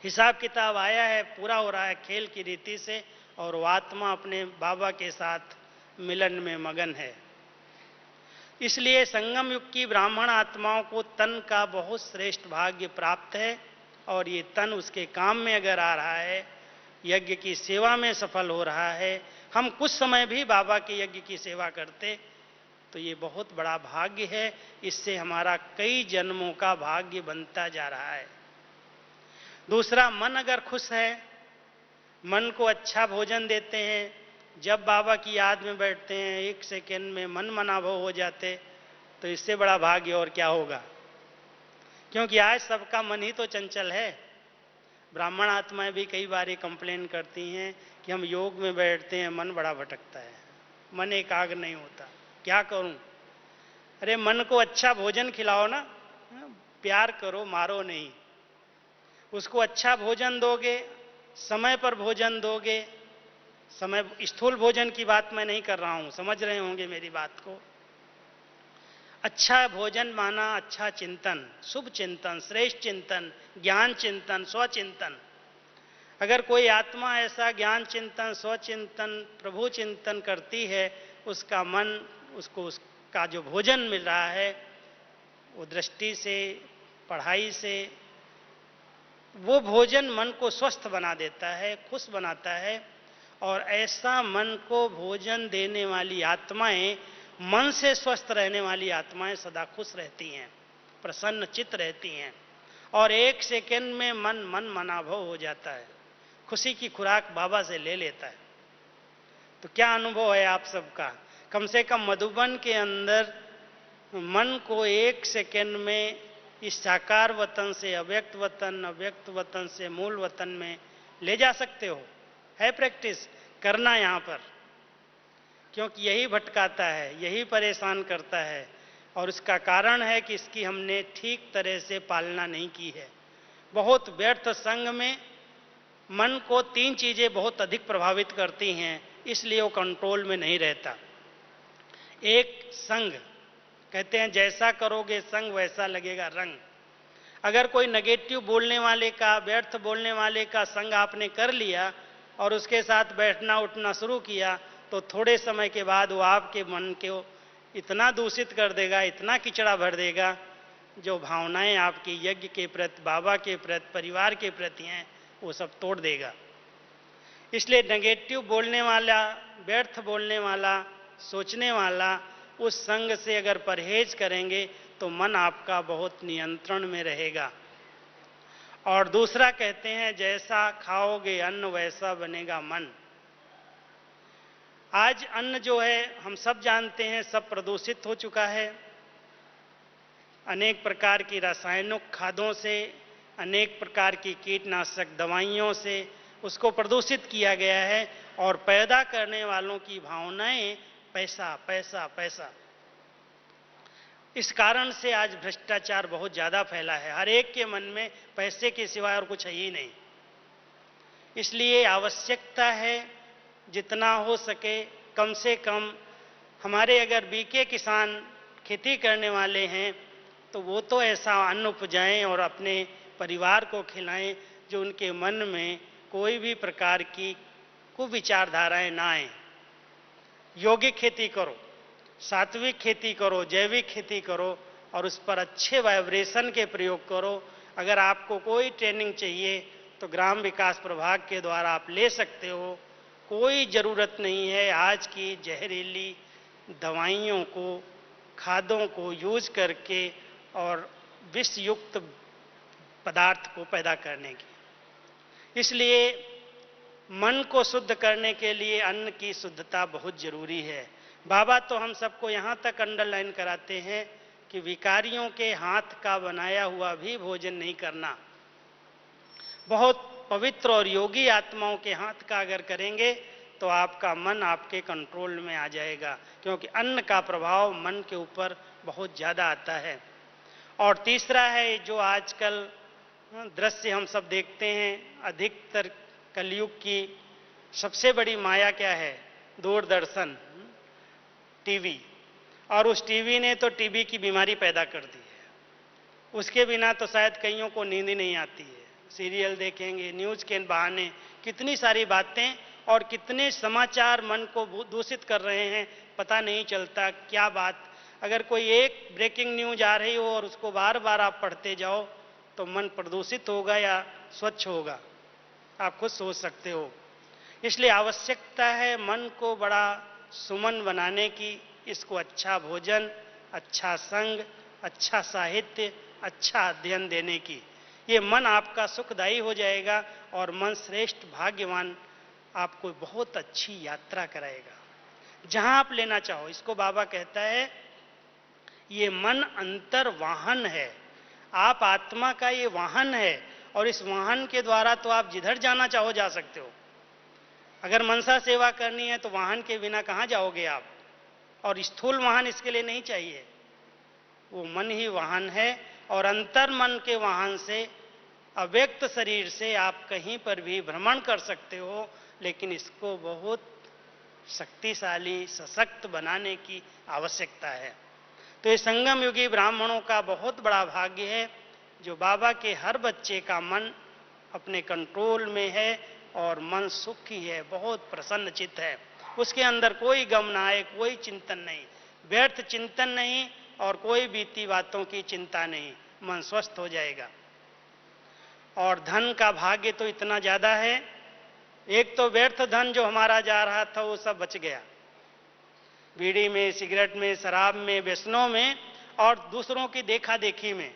हिसाब किताब आया है, पूरा हो रहा है खेल की रीति से, और वो आत्मा अपने बाबा के साथ मिलन में मगन है। इसलिए संगम युग की ब्राह्मण आत्माओं को तन का बहुत श्रेष्ठ भाग्य प्राप्त है, और ये तन उसके काम में अगर आ रहा है, यज्ञ की सेवा में सफल हो रहा है, हम कुछ समय भी बाबा के यज्ञ की सेवा करते, तो ये बहुत बड़ा भाग्य है। इससे हमारा कई जन्मों का भाग्य बनता जा रहा है। दूसरा, मन अगर खुश है, मन को अच्छा भोजन देते हैं, जब बाबा की याद में बैठते हैं 1 सेकेंड में मन मनाभव हो जाते, तो इससे बड़ा भाग्य और क्या होगा। क्योंकि आज सबका मन ही तो चंचल है। ब्राह्मण आत्माएं भी कई बार कंप्लेन करती हैं कि हम योग में बैठते हैं मन बड़ा भटकता है, मन एकाग्र नहीं होता, क्या करूं। अरे मन को अच्छा भोजन खिलाओ ना, प्यार करो, मारो नहीं। उसको अच्छा भोजन दोगे, समय पर भोजन दोगे, समय स्थूल भोजन की बात मैं नहीं कर रहा हूं, समझ रहे होंगे मेरी बात को। अच्छा भोजन माना अच्छा चिंतन, शुभ चिंतन, श्रेष्ठ चिंतन, ज्ञान चिंतन, स्वचिंतन। अगर कोई आत्मा ऐसा ज्ञान चिंतन, स्वचिंतन, प्रभु चिंतन करती है, उसका मन, उसको उसका जो भोजन मिल रहा है वो दृष्टि से, पढ़ाई से, वो भोजन मन को स्वस्थ बना देता है, खुश बनाता है। और ऐसा मन को भोजन देने वाली आत्माएं, मन से स्वस्थ रहने वाली आत्माएं सदा खुश रहती हैं, प्रसन्न चित्त रहती हैं, और 1 सेकेंड में मन मनाभव हो जाता है, खुशी की खुराक बाबा से ले लेता है। तो क्या अनुभव है आप सबका? कम से कम मधुबन के अंदर मन को 1 सेकेंड में इस साकार वतन से अव्यक्त वतन, अव्यक्त वतन से मूल वतन में ले जा सकते हो। है प्रैक्टिस करना यहाँ पर, क्योंकि यही भटकाता है, यही परेशान करता है, और उसका कारण है कि इसकी हमने ठीक तरह से पालना नहीं की है। बहुत व्यर्थ संग में मन को तीन चीजें बहुत अधिक प्रभावित करती हैं, इसलिए वो कंट्रोल में नहीं रहता। एक संग, कहते हैं जैसा करोगे संग वैसा लगेगा रंग। अगर कोई नेगेटिव बोलने वाले का, व्यर्थ बोलने वाले का संग आपने कर लिया और उसके साथ बैठना उठना शुरू किया, तो थोड़े समय के बाद वो आपके मन को इतना दूषित कर देगा, इतना किचड़ा भर देगा, जो भावनाएं आपकी यज्ञ के प्रति, बाबा के प्रति, परिवार के प्रति हैं, वो सब तोड़ देगा। इसलिए नेगेटिव बोलने वाला, व्यर्थ बोलने वाला, सोचने वाला उस संग से अगर परहेज करेंगे तो मन आपका बहुत नियंत्रण में रहेगा। और दूसरा कहते हैं जैसा खाओगे अन्न वैसा बनेगा मन। आज अन्न जो है हम सब जानते हैं, सब प्रदूषित हो चुका है। अनेक प्रकार की रासायनिक खादों से, अनेक प्रकार की कीटनाशक दवाइयों से उसको प्रदूषित किया गया है और पैदा करने वालों की भावनाएं पैसा पैसा पैसा। इस कारण से आज भ्रष्टाचार बहुत ज़्यादा फैला है। हर एक के मन में पैसे के सिवाय और कुछ है ही नहीं। इसलिए आवश्यकता है जितना हो सके कम से कम, हमारे अगर बीके किसान खेती करने वाले हैं तो वो तो ऐसा अन्न उपजाएं और अपने परिवार को खिलाएं जो उनके मन में कोई भी प्रकार की कुविचारधाराएं ना आए। योगिक खेती करो, सात्विक खेती करो, जैविक खेती करो और उस पर अच्छे वाइब्रेशन के प्रयोग करो। अगर आपको कोई ट्रेनिंग चाहिए तो ग्राम विकास प्रभाग के द्वारा आप ले सकते हो। कोई ज़रूरत नहीं है आज की जहरीली दवाइयों को, खादों को यूज करके और विष युक्त पदार्थ को पैदा करने की। इसलिए मन को शुद्ध करने के लिए अन्न की शुद्धता बहुत जरूरी है। बाबा तो हम सबको यहाँ तक अंडरलाइन कराते हैं कि विकारियों के हाथ का बनाया हुआ भी भोजन नहीं करना। बहुत पवित्र और योगी आत्माओं के हाथ का अगर करेंगे तो आपका मन आपके कंट्रोल में आ जाएगा, क्योंकि अन्न का प्रभाव मन के ऊपर बहुत ज़्यादा आता है। और तीसरा है जो आजकल दृश्य हम सब देखते हैं, अधिकतर कलयुग की सबसे बड़ी माया क्या है? दूरदर्शन, टीवी। और उस टीवी ने तो टीबी की बीमारी पैदा कर दी है। उसके बिना तो शायद कईयों को नींद ही नहीं आती है। सीरियल देखेंगे, न्यूज़ के बहाने कितनी सारी बातें और कितने समाचार मन को दूषित कर रहे हैं, पता नहीं चलता क्या बात। अगर कोई एक ब्रेकिंग न्यूज आ रही हो और उसको बार बार आप पढ़ते जाओ तो मन प्रदूषित होगा या स्वच्छ होगा, आप खुद सोच सकते हो। इसलिए आवश्यकता है मन को बड़ा सुमन बनाने की, इसको अच्छा भोजन, अच्छा संग, अच्छा साहित्य, अच्छा अध्ययन देने की। ये मन आपका सुखदायी हो जाएगा और मन श्रेष्ठ भाग्यवान आपको बहुत अच्छी यात्रा कराएगा जहां आप लेना चाहो। इसको बाबा कहता है ये मन अंतर वाहन है, आप आत्मा का ये वाहन है और इस वाहन के द्वारा तो आप जिधर जाना चाहो जा सकते हो। अगर मनसा सेवा करनी है तो वाहन के बिना कहाँ जाओगे आप? और स्थूल वाहन इसके लिए नहीं चाहिए, वो मन ही वाहन है। और अंतर मन के वाहन से, अव्यक्त शरीर से आप कहीं पर भी भ्रमण कर सकते हो, लेकिन इसको बहुत शक्तिशाली, सशक्त बनाने की आवश्यकता है। तो ये संगम युगी ब्राह्मणों का बहुत बड़ा भाग्य है जो बाबा के हर बच्चे का मन अपने कंट्रोल में है और मन सुखी है, बहुत प्रसन्न चित्त है। उसके अंदर कोई गम ना आए, कोई चिंतन नहीं, व्यर्थ चिंतन नहीं और कोई बीती बातों की चिंता नहीं, मन स्वस्थ हो जाएगा। और धन का भाग्य तो इतना ज़्यादा है, एक तो व्यर्थ धन जो हमारा जा रहा था वो सब बच गया, बीड़ी में, सिगरेट में, शराब में, व्यसनों में और दूसरों की देखा देखी में।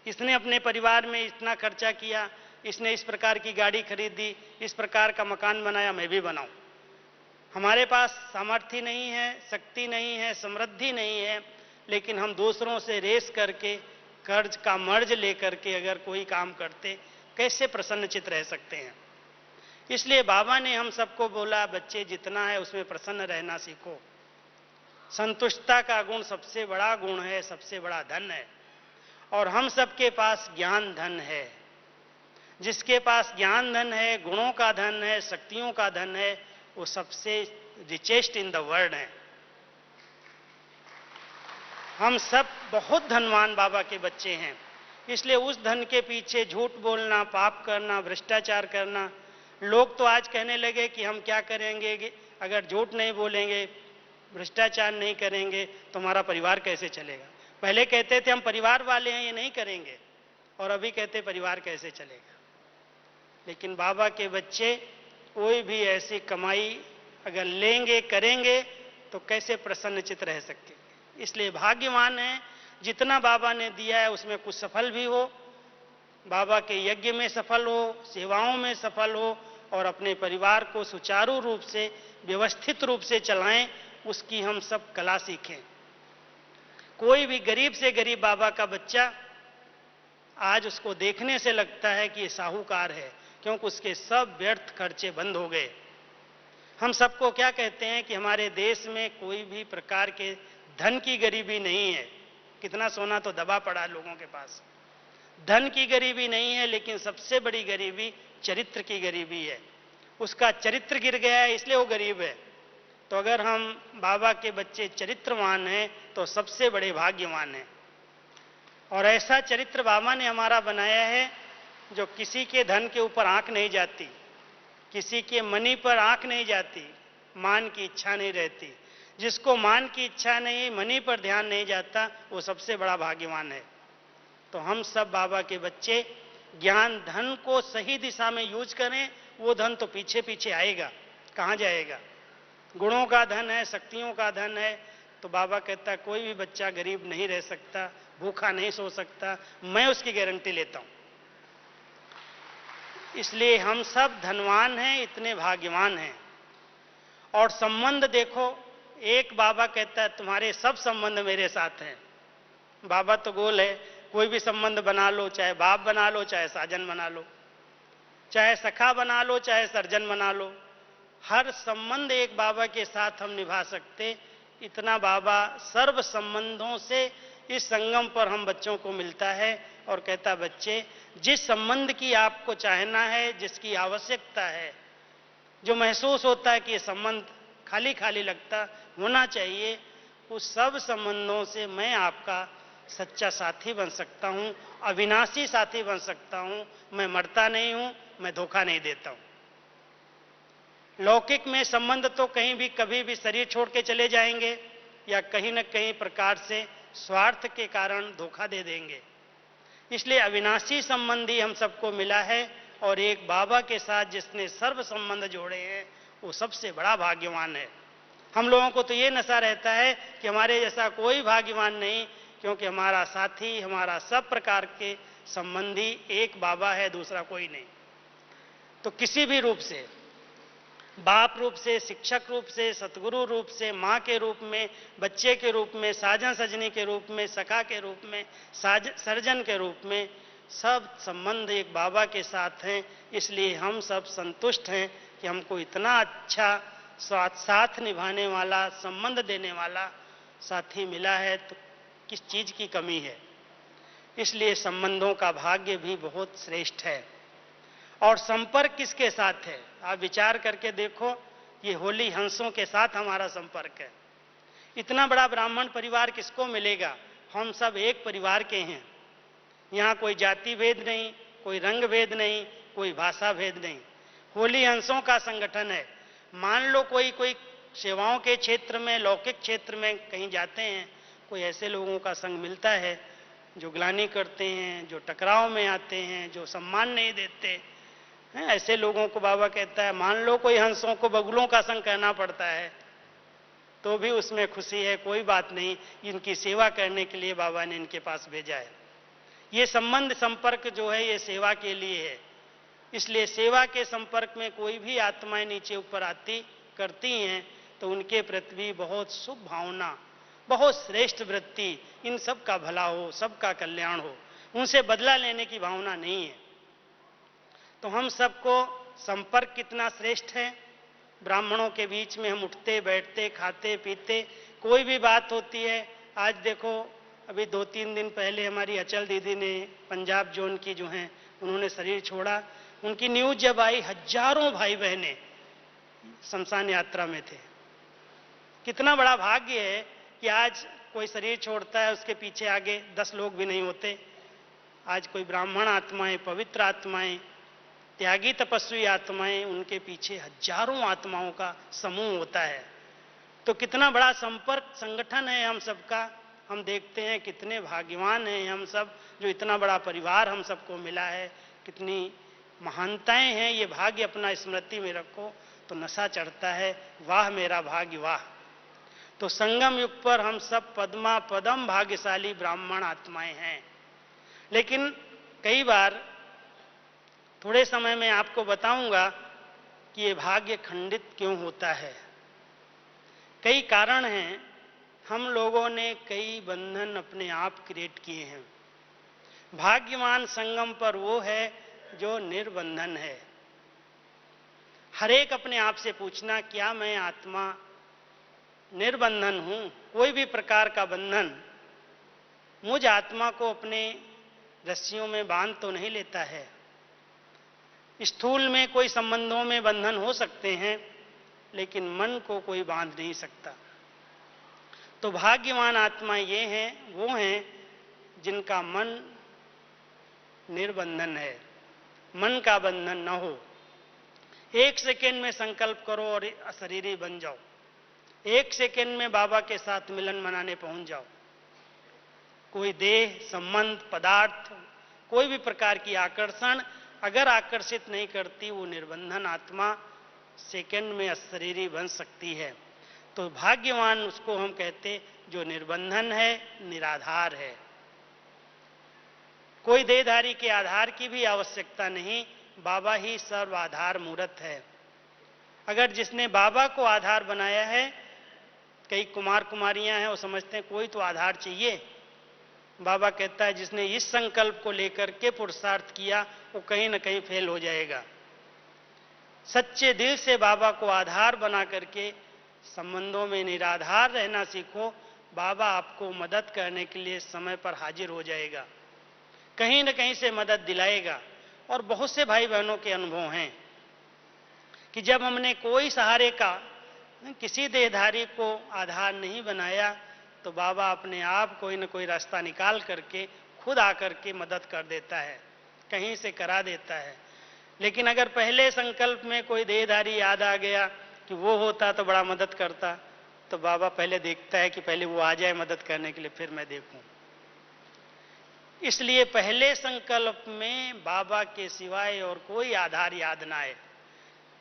इसने अपने परिवार में इतना खर्चा किया, इसने इस प्रकार की गाड़ी खरीदी, इस प्रकार का मकान बनाया, मैं भी बनाऊं। हमारे पास सामर्थ्य नहीं है, शक्ति नहीं है, समृद्धि नहीं है, लेकिन हम दूसरों से रेस करके, कर्ज का मर्ज लेकर के अगर कोई काम करते, कैसे प्रसन्नचित रह सकते हैं? इसलिए बाबा ने हम सबको बोला, बच्चे जितना है उसमें प्रसन्न रहना सीखो। संतुष्टता का गुण सबसे बड़ा गुण है, सबसे बड़ा धन है। और हम सबके पास ज्ञान धन है। जिसके पास ज्ञान धन है, गुणों का धन है, शक्तियों का धन है, वो सबसे रिचेस्ट इन द वर्ल्ड है। हम सब बहुत धनवान बाबा के बच्चे हैं। इसलिए उस धन के पीछे झूठ बोलना, पाप करना, भ्रष्टाचार करना, लोग तो आज कहने लगे कि हम क्या करेंगे, अगर झूठ नहीं बोलेंगे, भ्रष्टाचार नहीं करेंगे तो हमारा परिवार कैसे चलेगा। पहले कहते थे हम परिवार वाले हैं, ये नहीं करेंगे, और अभी कहते परिवार कैसे चलेगा। लेकिन बाबा के बच्चे कोई भी ऐसी कमाई अगर लेंगे, करेंगे, तो कैसे प्रसन्नचित रह सकते। इसलिए भाग्यवान है, जितना बाबा ने दिया है उसमें कुछ सफल भी हो, बाबा के यज्ञ में सफल हो, सेवाओं में सफल हो, और अपने परिवार को सुचारू रूप से, व्यवस्थित रूप से चलाएं, उसकी हम सब कला सीखें। कोई भी गरीब से गरीब बाबा का बच्चा आज उसको देखने से लगता है कि ये साहूकार है, क्योंकि उसके सब व्यर्थ खर्चे बंद हो गए। हम सबको क्या कहते हैं कि हमारे देश में कोई भी प्रकार के धन की गरीबी नहीं है। कितना सोना तो दबा पड़ा लोगों के पास। धन की गरीबी नहीं है, लेकिन सबसे बड़ी गरीबी चरित्र की गरीबी है। उसका चरित्र गिर गया है, इसलिए वो गरीब है। तो अगर हम बाबा के बच्चे चरित्रवान हैं तो सबसे बड़े भाग्यवान हैं। और ऐसा चरित्र बाबा ने हमारा बनाया है जो किसी के धन के ऊपर आंख नहीं जाती, किसी के मनी पर आंख नहीं जाती, मान की इच्छा नहीं रहती। जिसको मान की इच्छा नहीं, मनी पर ध्यान नहीं जाता, वो सबसे बड़ा भाग्यवान है। तो हम सब बाबा के बच्चे ज्ञान धन को सही दिशा में यूज करें। वो धन तो पीछे पीछे आएगा, कहाँ जाएगा। गुणों का धन है, शक्तियों का धन है, तो बाबा कहता है कोई भी बच्चा गरीब नहीं रह सकता, भूखा नहीं सो सकता, मैं उसकी गारंटी लेता हूं। इसलिए हम सब धनवान हैं, इतने भाग्यवान हैं। और संबंध देखो, एक बाबा कहता है तुम्हारे सब संबंध मेरे साथ हैं। बाबा तो गोल है, कोई भी संबंध बना लो, चाहे बाप बना लो, चाहे साजन बना लो, चाहे सखा बना लो, चाहे सर्जन बना लो, हर संबंध एक बाबा के साथ हम निभा सकते। इतना बाबा सर्व संबंधों से इस संगम पर हम बच्चों को मिलता है और कहता बच्चे जिस संबंध की आपको चाहना है, जिसकी आवश्यकता है, जो महसूस होता है कि ये संबंध खाली खाली लगता होना चाहिए, उस सब संबंधों से मैं आपका सच्चा साथी बन सकता हूं, अविनाशी साथी बन सकता हूं। मैं मरता नहीं हूं, मैं धोखा नहीं देता हूं। लौकिक में संबंध तो कहीं भी कभी भी शरीर छोड़ के चले जाएंगे या कहीं न कहीं प्रकार से स्वार्थ के कारण धोखा दे देंगे। इसलिए अविनाशी संबंधी हम सबको मिला है, और एक बाबा के साथ जिसने सर्व संबंध जोड़े हैं वो सबसे बड़ा भाग्यवान है। हम लोगों को तो ये नशा रहता है कि हमारे जैसा कोई भाग्यवान नहीं, क्योंकि हमारा साथी, हमारा सब प्रकार के संबंधी एक बाबा है, दूसरा कोई नहीं। तो किसी भी रूप से, बाप रूप से, शिक्षक रूप से, सतगुरु रूप से, माँ के रूप में, बच्चे के रूप में, साजन सजनी के रूप में, सखा के रूप में, सर्जन के रूप में, सब संबंध एक बाबा के साथ हैं। इसलिए हम सब संतुष्ट हैं कि हमको इतना अच्छा साथ निभाने वाला, संबंध देने वाला साथी मिला है, तो किस चीज की कमी है। इसलिए संबंधों का भाग्य भी बहुत श्रेष्ठ है। और संपर्क किसके साथ है, आप विचार करके देखो। ये होली हंसों के साथ हमारा संपर्क है। इतना बड़ा ब्राह्मण परिवार किसको मिलेगा। हम सब एक परिवार के हैं। यहाँ कोई जाति भेद नहीं, कोई रंग भेद नहीं, कोई भाषा भेद नहीं। होली हंसों का संगठन है। मान लो कोई सेवाओं के क्षेत्र में, लौकिक क्षेत्र में कहीं जाते हैं, कोई ऐसे लोगों का संग मिलता है जो ग्लानि करते हैं, जो टकराव में आते हैं, जो सम्मान नहीं देते हैं। ऐसे लोगों को बाबा कहता है, मान लो कोई हंसों को बगुलों का संग कहना पड़ता है तो भी उसमें खुशी है, कोई बात नहीं, इनकी सेवा करने के लिए बाबा ने इनके पास भेजा है। ये संबंध संपर्क जो है ये सेवा के लिए है। इसलिए सेवा के संपर्क में कोई भी आत्माएं नीचे ऊपर आती करती हैं तो उनके प्रति भी बहुत शुभ भावना, बहुत श्रेष्ठ वृत्ति, इन सब का भला हो, सबका कल्याण हो, उनसे बदला लेने की भावना नहीं है। तो हम सबको संपर्क कितना श्रेष्ठ है। ब्राह्मणों के बीच में हम उठते बैठते, खाते पीते, कोई भी बात होती है। आज देखो अभी 2-3 दिन पहले हमारी अचल दीदी ने पंजाब जोन की जो हैं उन्होंने शरीर छोड़ा। उनकी न्यूज जब आई, हजारों भाई बहनें शमशान यात्रा में थे। कितना बड़ा भाग्य है कि आज कोई शरीर छोड़ता है, उसके पीछे आगे 10 लोग भी नहीं होते। आज कोई ब्राह्मण आत्माएं, पवित्र आत्माएं, त्यागी तपस्वी आत्माएं, उनके पीछे हजारों आत्माओं का समूह होता है। तो कितना बड़ा संपर्क संगठन है हम सबका। हम देखते हैं कितने भाग्यवान हैं हम सब, जो इतना बड़ा परिवार हम सबको मिला है। कितनी महानताएं हैं, ये भाग्य अपना स्मृति में रखो तो नशा चढ़ता है। वाह मेरा भाग्य वाह। तो संगम युग पर हम सब पद्मा पदम भाग्यशाली ब्राह्मण आत्माएं हैं। लेकिन कई बार थोड़े समय में आपको बताऊंगा कि ये भाग्य खंडित क्यों होता है। कई कारण हैं। हम लोगों ने कई बंधन अपने आप क्रिएट किए हैं। भाग्यवान संगम पर वो है जो निर्बंधन है। हर एक अपने आप से पूछना, क्या मैं आत्मा निर्बंधन हूं? कोई भी प्रकार का बंधन मुझ आत्मा को अपने रस्सियों में बांध तो नहीं लेता है। स्थूल में कोई संबंधों में बंधन हो सकते हैं, लेकिन मन को कोई बांध नहीं सकता। तो भाग्यवान आत्मा ये हैं, वो हैं जिनका मन निर्बंधन है, मन का बंधन न हो। 1 सेकेंड में संकल्प करो और अशरीरी बन जाओ। 1 सेकेंड में बाबा के साथ मिलन मनाने पहुंच जाओ। कोई देह, संबंध, पदार्थ, कोई भी प्रकार की आकर्षण अगर आकर्षित नहीं करती, वो निर्बंधन आत्मा सेकंड में अशरीरी बन सकती है। तो भाग्यवान उसको हम कहते जो निर्बंधन है, निराधार है। कोई देहधारी के आधार की भी आवश्यकता नहीं, बाबा ही सर्वाधार मूर्त है। अगर जिसने बाबा को आधार बनाया है, कई कुमार कुमारियां हैं, वो समझते हैं कोई तो आधार चाहिए। बाबा कहता है जिसने इस संकल्प को लेकर के पुरुषार्थ किया, वो कहीं ना कहीं फेल हो जाएगा। सच्चे दिल से बाबा को आधार बना करके संबंधों में निराधार रहना सीखो। बाबा आपको मदद करने के लिए समय पर हाजिर हो जाएगा, कहीं न कहीं से मदद दिलाएगा। और बहुत से भाई बहनों के अनुभव हैं कि जब हमने कोई सहारे का, किसी देहधारी को आधार नहीं बनाया, तो बाबा अपने आप कोई न कोई रास्ता निकाल करके खुद आकर के मदद कर देता है, कहीं से करा देता है। लेकिन अगर पहले संकल्प में कोई देहधारी याद आ गया कि वो होता तो बड़ा मदद करता, तो बाबा पहले देखता है कि पहले वो आ जाए मदद करने के लिए, फिर मैं देखूं। इसलिए पहले संकल्प में बाबा के सिवाय और कोई आधार याद ना आए।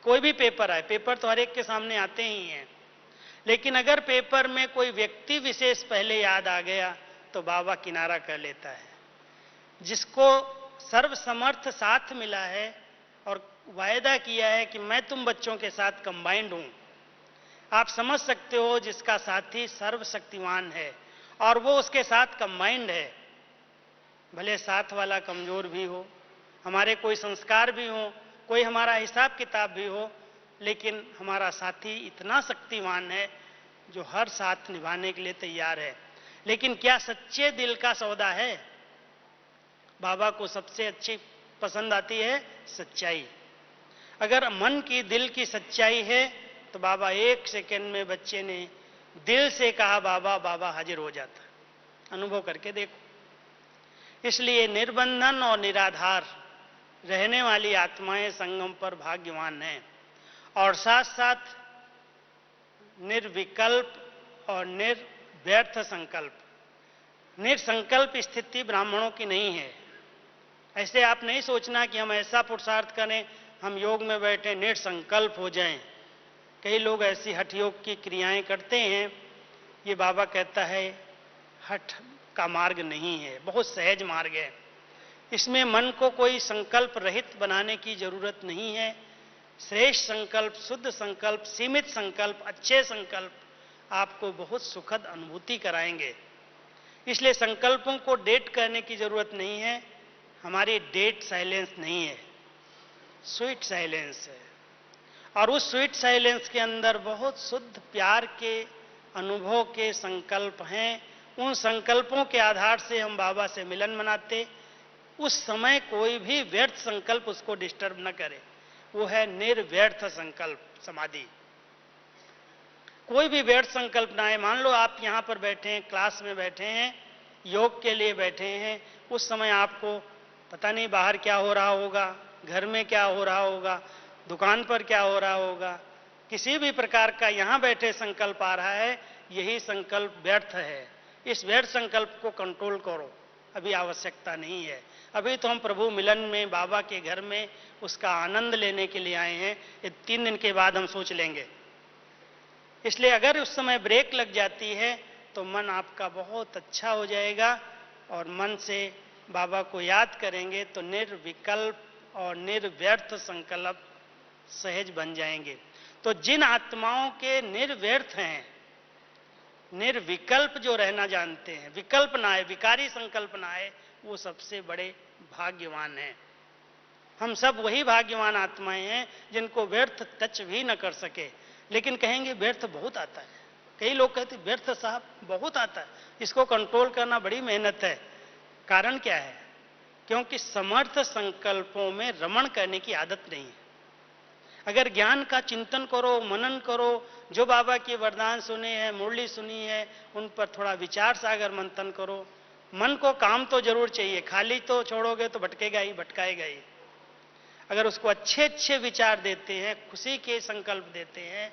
कोई भी पेपर आए, पेपर तो हर एक के सामने आते ही हैं, लेकिन अगर पेपर में कोई व्यक्ति विशेष पहले याद आ गया तो बाबा किनारा कर लेता है। जिसको सर्वसमर्थ साथ मिला है और वायदा किया है कि मैं तुम बच्चों के साथ कंबाइंड हूं, आप समझ सकते हो जिसका साथी सर्वशक्तिवान है और वो उसके साथ कंबाइंड है। भले साथ वाला कमजोर भी हो, हमारे कोई संस्कार भी हो, कोई हमारा हिसाब किताब भी हो, लेकिन हमारा साथी इतना शक्तिवान है जो हर साथ निभाने के लिए तैयार है। लेकिन क्या सच्चे दिल का सौदा है? बाबा को सबसे अच्छी पसंद आती है सच्चाई। अगर मन की, दिल की सच्चाई है तो बाबा 1 सेकेंड में, बच्चे ने दिल से कहा बाबा, बाबा हाजिर हो जाता। अनुभव करके देखो। इसलिए निर्बंधन और निराधार रहने वाली आत्माएं संगम पर भाग्यवान हैं। और साथ साथ निर्विकल्प और निर्व्यर्थ संकल्प, निरसंकल्प स्थिति ब्राह्मणों की नहीं है। ऐसे आप नहीं सोचना कि हम ऐसा पुरुषार्थ करें, हम योग में बैठे निरसंकल्प हो जाएं। कई लोग ऐसी हठ योग की क्रियाएं करते हैं। ये बाबा कहता है हठ का मार्ग नहीं है, बहुत सहज मार्ग है। इसमें मन को कोई संकल्प रहित बनाने की जरूरत नहीं है। श्रेष्ठ संकल्प, शुद्ध संकल्प, सीमित संकल्प, अच्छे संकल्प आपको बहुत सुखद अनुभूति कराएंगे। इसलिए संकल्पों को डेट करने की जरूरत नहीं है। हमारी डेट साइलेंस नहीं है, स्वीट साइलेंस है। और उस स्वीट साइलेंस के अंदर बहुत शुद्ध प्यार के अनुभव के संकल्प हैं। उन संकल्पों के आधार से हम बाबा से मिलन मनाते। उस समय कोई भी व्यर्थ संकल्प उसको डिस्टर्ब न करे, वो है निर्व्यर्थ संकल्प समाधि। कोई भी व्यर्थ संकल्प ना आए। मान लो आप यहां पर बैठे हैं, क्लास में बैठे हैं, योग के लिए बैठे हैं, उस समय आपको पता नहीं बाहर क्या हो रहा होगा, घर में क्या हो रहा होगा, दुकान पर क्या हो रहा होगा, किसी भी प्रकार का यहां बैठे संकल्प आ रहा है, यही संकल्प व्यर्थ है। इस व्यर्थ संकल्प को कंट्रोल करो, अभी आवश्यकता नहीं है। अभी तो हम प्रभु मिलन में, बाबा के घर में उसका आनंद लेने के लिए आए हैं। ये 3 दिन के बाद हम सोच लेंगे। इसलिए अगर उस समय ब्रेक लग जाती है तो मन आपका बहुत अच्छा हो जाएगा और मन से बाबा को याद करेंगे तो निर्विकल्प और निर्व्यर्थ संकल्प सहज बन जाएंगे। तो जिन आत्माओं के निर्व्यर्थ हैं, निर्विकल्प जो रहना जानते हैं, विकल्प ना आए, विकारी संकल्प ना आए, वो सबसे बड़े भाग्यवान हैं। हम सब वही भाग्यवान आत्माएं हैं जिनको व्यर्थ टच भी न कर सके। लेकिन कहेंगे व्यर्थ बहुत आता है। कई लोग कहते व्यर्थ साहब बहुत आता है, इसको कंट्रोल करना बड़ी मेहनत है। कारण क्या है? क्योंकि समर्थ संकल्पों में रमण करने की आदत नहीं है। अगर ज्ञान का चिंतन करो, मनन करो, जो बाबा के वरदान सुने हैं, मुरली सुनी है, उन पर थोड़ा विचार सागर मंथन करो। मन को काम तो जरूर चाहिए, खाली तो छोड़ोगे तो भटकेगा ही, भटकाएगा ही। अगर उसको अच्छे अच्छे विचार देते हैं, खुशी के संकल्प देते हैं,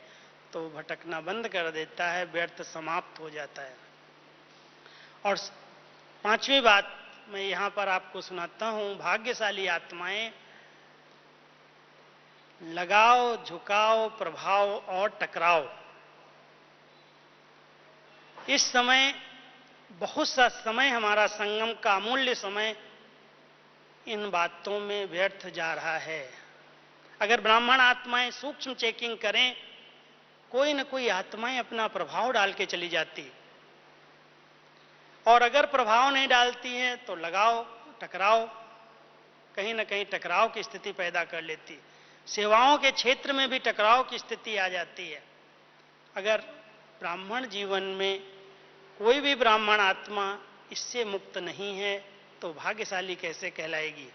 तो भटकना बंद कर देता है, व्यर्थ समाप्त हो जाता है। और 5वीं बात मैं यहां पर आपको सुनाता हूं। भाग्यशाली आत्माएं लगाव, झुकाव, प्रभाव और टकराव, इस समय बहुत सा समय हमारा संगम का अमूल्य समय इन बातों में व्यर्थ जा रहा है। अगर ब्राह्मण आत्माएं सूक्ष्म चेकिंग करें, कोई न कोई आत्माएं अपना प्रभाव डाल के चली जाती, और अगर प्रभाव नहीं डालती हैं तो लगाव, टकराव, कहीं न कहीं टकराव की स्थिति पैदा कर लेती। सेवाओं के क्षेत्र में भी टकराव की स्थिति आ जाती है। अगर ब्राह्मण जीवन में कोई भी ब्राह्मण आत्मा इससे मुक्त नहीं है तो भाग्यशाली कैसे कहलाएगी?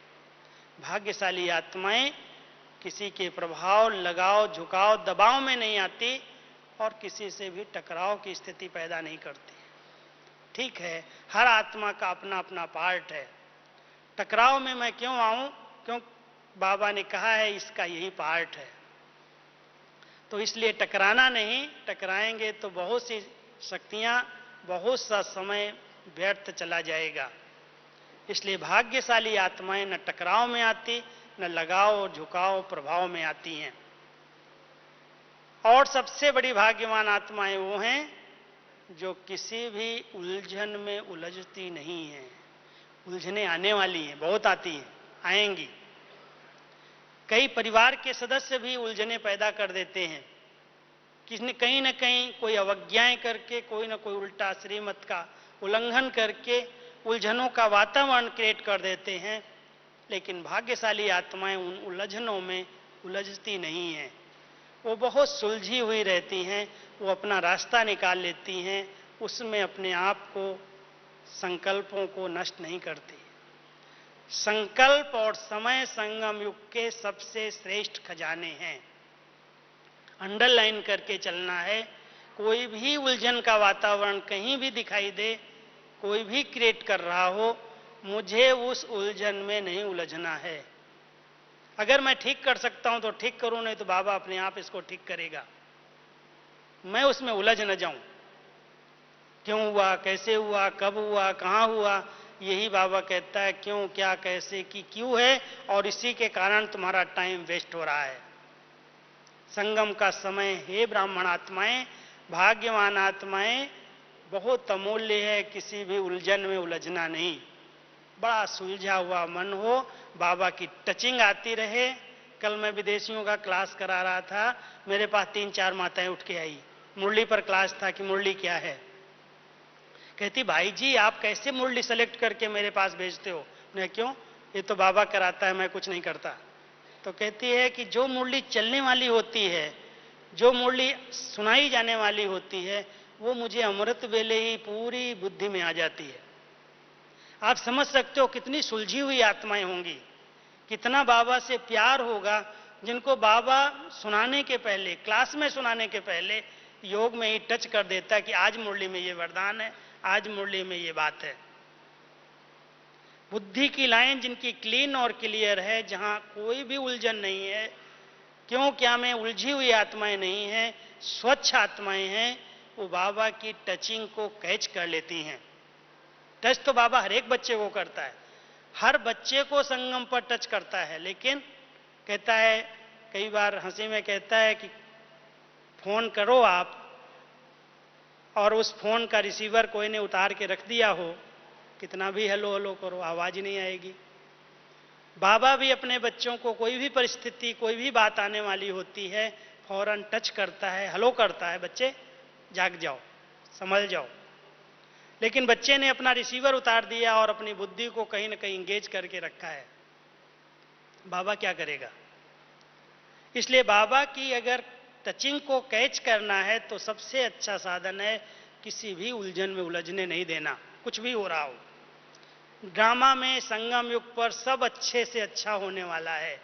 भाग्यशाली आत्माएं किसी के प्रभाव, लगाव, झुकाव, दबाव में नहीं आती और किसी से भी टकराव की स्थिति पैदा नहीं करती। ठीक है, हर आत्मा का अपना अपना पार्ट है। टकराव में मैं क्यों आऊं? क्यों बाबा ने कहा है इसका यही पार्ट है, तो इसलिए टकराना नहीं। टकराएंगे तो बहुत सी शक्तियां, बहुत सा समय व्यर्थ चला जाएगा। इसलिए भाग्यशाली आत्माएं न टकराव में आती, न लगाव, झुकाव, प्रभाव में आती हैं। और सबसे बड़ी भाग्यवान आत्माएं वो हैं जो किसी भी उलझन में उलझती नहीं हैं। उलझने आने वाली हैं, बहुत आती हैं, आएंगी। कई परिवार के सदस्य भी उलझने पैदा कर देते हैं, किसने कहीं न कहीं कोई अवज्ञाएं करके, कोई न कोई उल्टा श्रीमत का उल्लंघन करके उलझनों का वातावरण क्रिएट कर देते हैं। लेकिन भाग्यशाली आत्माएं उन उलझनों में उलझती नहीं हैं, वो बहुत सुलझी हुई रहती हैं, वो अपना रास्ता निकाल लेती हैं, उसमें अपने आप को, संकल्पों को नष्ट नहीं करती। संकल्प और समय संगम युग के सबसे श्रेष्ठ खजाने हैं। अंडरलाइन करके चलना है। कोई भी उलझन का वातावरण कहीं भी दिखाई दे, कोई भी क्रिएट कर रहा हो, मुझे उस उलझन में नहीं उलझना है। अगर मैं ठीक कर सकता हूं तो ठीक करूं, नहीं तो बाबा अपने आप इसको ठीक करेगा। मैं उसमें उलझ न जाऊं। क्यों हुआ, कैसे हुआ, कब हुआ, कहां हुआ, यही बाबा कहता है क्यों, क्या, कैसे की क्यों है, और इसी के कारण तुम्हारा टाइम वेस्ट हो रहा है। संगम का समय, हे ब्राह्मण आत्माएं, भाग्यवान आत्माएं, बहुत अमूल्य है। किसी भी उलझन में उलझना नहीं। बड़ा सुलझा हुआ मन हो, बाबा की टचिंग आती रहे। कल मैं विदेशियों का क्लास करा रहा था, मेरे पास 3-4 माताएं उठ के आई। मुरली पर क्लास था कि मुरली क्या है। कहती भाई जी आप कैसे मुरली सेलेक्ट करके मेरे पास भेजते हो? मैं क्यों, ये तो बाबा कराता है, मैं कुछ नहीं करता। तो कहती है कि जो मुरली चलने वाली होती है, जो मुरली सुनाई जाने वाली होती है, वो मुझे अमृत वेले ही पूरी बुद्धि में आ जाती है। आप समझ सकते हो कितनी सुलझी हुई आत्माएं होंगी, कितना बाबा से प्यार होगा, जिनको बाबा सुनाने के पहले, क्लास में सुनाने के पहले योग में ही टच कर देता है कि आज मुरली में ये वरदान है, आज मुरली में ये बात है। बुद्धि की लाइन जिनकी क्लीन और क्लियर है, जहां कोई भी उलझन नहीं है, क्यों क्या में उलझी हुई आत्माएं नहीं हैं, स्वच्छ आत्माएं हैं, वो बाबा की टचिंग को कैच कर लेती हैं। टच तो बाबा हर एक बच्चे को करता है, हर बच्चे को संगम पर टच करता है, लेकिन कहता है, कई बार हंसी में कहता है कि फोन करो आप, और उस फोन का रिसीवर कोई ने उतार के रख दिया हो, कितना भी हेलो हेलो करो आवाज ही नहीं आएगी। बाबा भी अपने बच्चों को कोई भी परिस्थिति, कोई भी बात आने वाली होती है, फौरन टच करता है, हेलो करता है, बच्चे जाग जाओ, समझ जाओ। लेकिन बच्चे ने अपना रिसीवर उतार दिया और अपनी बुद्धि को कहीं ना कहीं इंगेज करके रखा है, बाबा क्या करेगा? इसलिए बाबा की अगर टचिंग को कैच करना है तो सबसे अच्छा साधन है किसी भी उलझन में उलझने नहीं देना, कुछ भी हो रहा हो। ड्रामा में संगम युग पर सब अच्छे से अच्छा होने वाला है।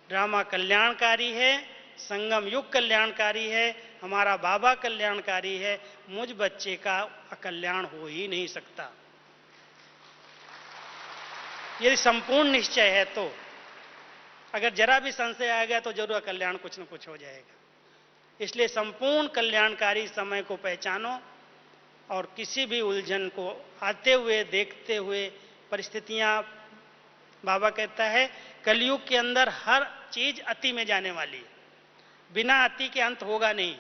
ड्रामा कल्याणकारी है, संगम युग कल्याणकारी है, हमारा बाबा कल्याणकारी है, मुझ बच्चे का अकल्याण हो ही नहीं सकता। यदि संपूर्ण निश्चय है तो अगर जरा भी संशय आ गया तो जरूर कल्याण कुछ न कुछ हो जाएगा। इसलिए संपूर्ण कल्याणकारी समय को पहचानो और किसी भी उलझन को आते हुए, देखते हुए, परिस्थितियां, बाबा कहता है कलयुग के अंदर हर चीज अति में जाने वाली है, बिना अति के अंत होगा नहीं।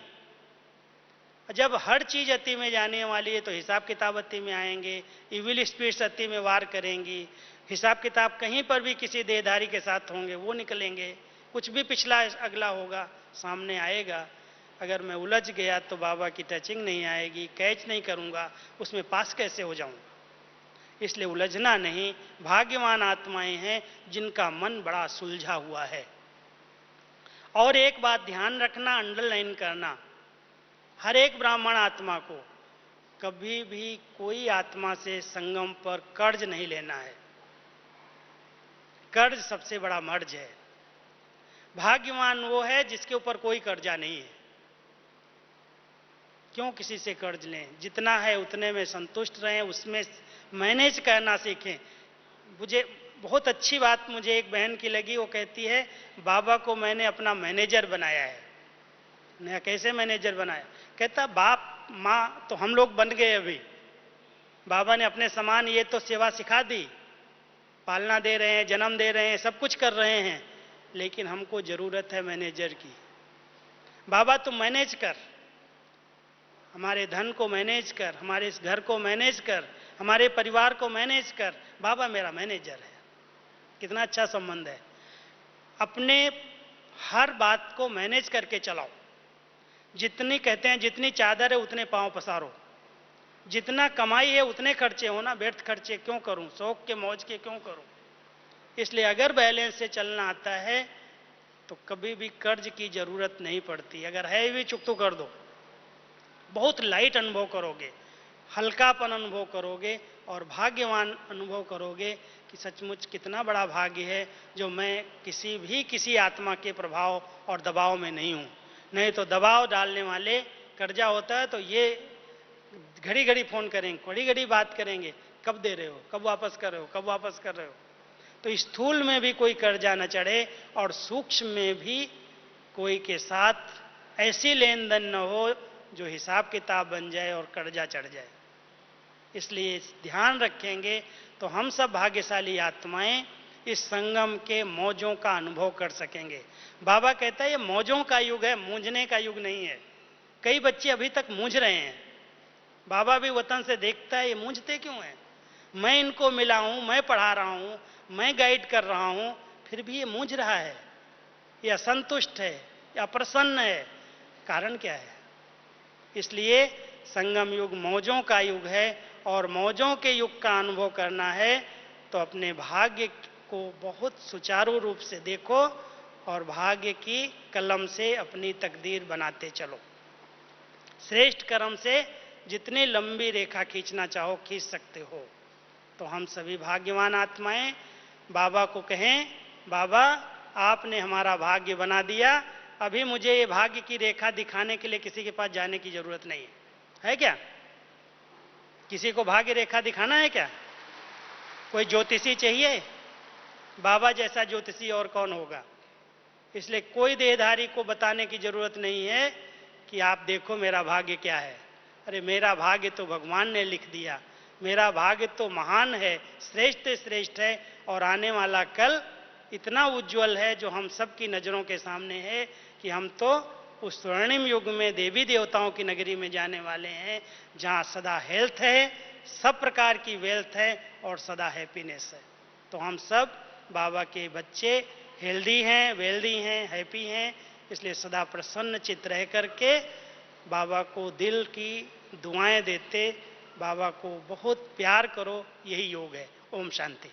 जब हर चीज अति में जाने वाली है तो हिसाब किताब अति में आएंगे, इविल स्पिरिट्स अति में वार करेंगी, हिसाब किताब कहीं पर भी किसी देहधारी के साथ होंगे वो निकलेंगे, कुछ भी पिछला अगला होगा सामने आएगा। अगर मैं उलझ गया तो बाबा की टचिंग नहीं आएगी, कैच नहीं करूंगा, उसमें पास कैसे हो जाऊंगा? इसलिए उलझना नहीं। भाग्यवान आत्माएं हैं जिनका मन बड़ा सुलझा हुआ है। और एक बात ध्यान रखना, अंडरलाइन करना, हर एक ब्राह्मण आत्मा को कभी भी कोई आत्मा से संगम पर कर्ज नहीं लेना है। कर्ज सबसे बड़ा मर्ज है। भाग्यवान वो है जिसके ऊपर कोई कर्जा नहीं है। क्यों किसी से कर्ज लें? जितना है उतने में संतुष्ट रहें, उसमें मैनेज करना सीखें। मुझे बहुत अच्छी बात मुझे एक बहन की लगी, वो कहती है बाबा को मैंने अपना मैनेजर बनाया है। नया कैसे मैनेजर बनाया? कहता बाप माँ तो हम लोग बन गए, अभी बाबा ने अपने समान ये तो सेवा सिखा दी, पालना दे रहे हैं, जन्म दे रहे हैं, सब कुछ कर रहे हैं, लेकिन हमको जरूरत है मैनेजर की। बाबा तुम मैनेज कर, हमारे धन को मैनेज कर, हमारे इस घर को मैनेज कर, हमारे परिवार को मैनेज कर, बाबा मेरा मैनेजर है। कितना अच्छा संबंध है। अपने हर बात को मैनेज करके चलाओ। जितनी कहते हैं जितनी चादर है उतने पांव पसारो, जितना कमाई है उतने खर्चे हो ना, व्यर्थ खर्चे क्यों करूं, शौक के मौज के क्यों करूं? इसलिए अगर बैलेंस से चलना आता है तो कभी भी कर्ज की जरूरत नहीं पड़ती। अगर है भी चुक तो कर दो, बहुत लाइट अनुभव करोगे, हल्कापन अनुभव करोगे और भाग्यवान अनुभव करोगे कि सचमुच कितना बड़ा भाग्य है जो मैं किसी आत्मा के प्रभाव और दबाव में नहीं हूं। नहीं तो दबाव डालने वाले, कर्जा होता है तो ये घड़ी घड़ी फोन करेंगे, घड़ी घड़ी बात करेंगे, कब दे रहे हो, कब वापस कर रहे हो, कब वापस कर रहे हो। तो स्थूल में भी कोई कर्जा न चढ़े और सूक्ष्म में भी कोई के साथ ऐसी लेन देन न हो जो हिसाब किताब बन जाए और कर्जा चढ़ जाए। इसलिए ध्यान रखेंगे तो हम सब भाग्यशाली आत्माएं इस संगम के मौजों का अनुभव कर सकेंगे। बाबा कहता है ये मौजों का युग है, मूंझने का युग नहीं है। कई बच्चे अभी तक मूंझ रहे हैं। बाबा भी वतन से देखता है ये मूंझते क्यों हैं, मैं इनको मिला हूं, मैं पढ़ा रहा हूं, मैं गाइड कर रहा हूं, फिर भी ये मूंझ रहा है, ये असंतुष्ट है, या प्रसन्न है, कारण क्या है? इसलिए संगम युग मौजों का युग है और मौजों के युग का अनुभव करना है तो अपने भाग्य को बहुत सुचारू रूप से देखो और भाग्य की कलम से अपनी तकदीर बनाते चलो। श्रेष्ठ कर्म से जितनी लंबी रेखा खींचना चाहो खींच सकते हो। तो हम सभी भाग्यवान आत्माएं बाबा को कहें, बाबा आपने हमारा भाग्य बना दिया, अभी मुझे ये भाग्य की रेखा दिखाने के लिए किसी के पास जाने की जरूरत नहीं है क्या? किसी को भाग्य रेखा दिखाना है क्या? कोई ज्योतिषी चाहिए? बाबा जैसा ज्योतिषी और कौन होगा? इसलिए कोई देहधारी को बताने की जरूरत नहीं है कि आप देखो मेरा भाग्य क्या है। अरे मेरा भाग्य तो भगवान ने लिख दिया, मेरा भाग्य तो महान है, श्रेष्ठ श्रेष्ठ है, और आने वाला कल इतना उज्जवल है जो हम सब की नज़रों के सामने है कि हम तो उस स्वर्णिम युग में देवी देवताओं की नगरी में जाने वाले हैं, जहाँ सदा हेल्थ है, सब प्रकार की वेल्थ है और सदा हैप्पीनेस है। तो हम सब बाबा के बच्चे हेल्दी हैं, वेल्दी हैं, हैप्पी हैं, इसलिए सदा प्रसन्न चित्त रह करके बाबा को दिल की दुआएं देते, बाबा को बहुत प्यार करो, यही योग है। ओम शांति।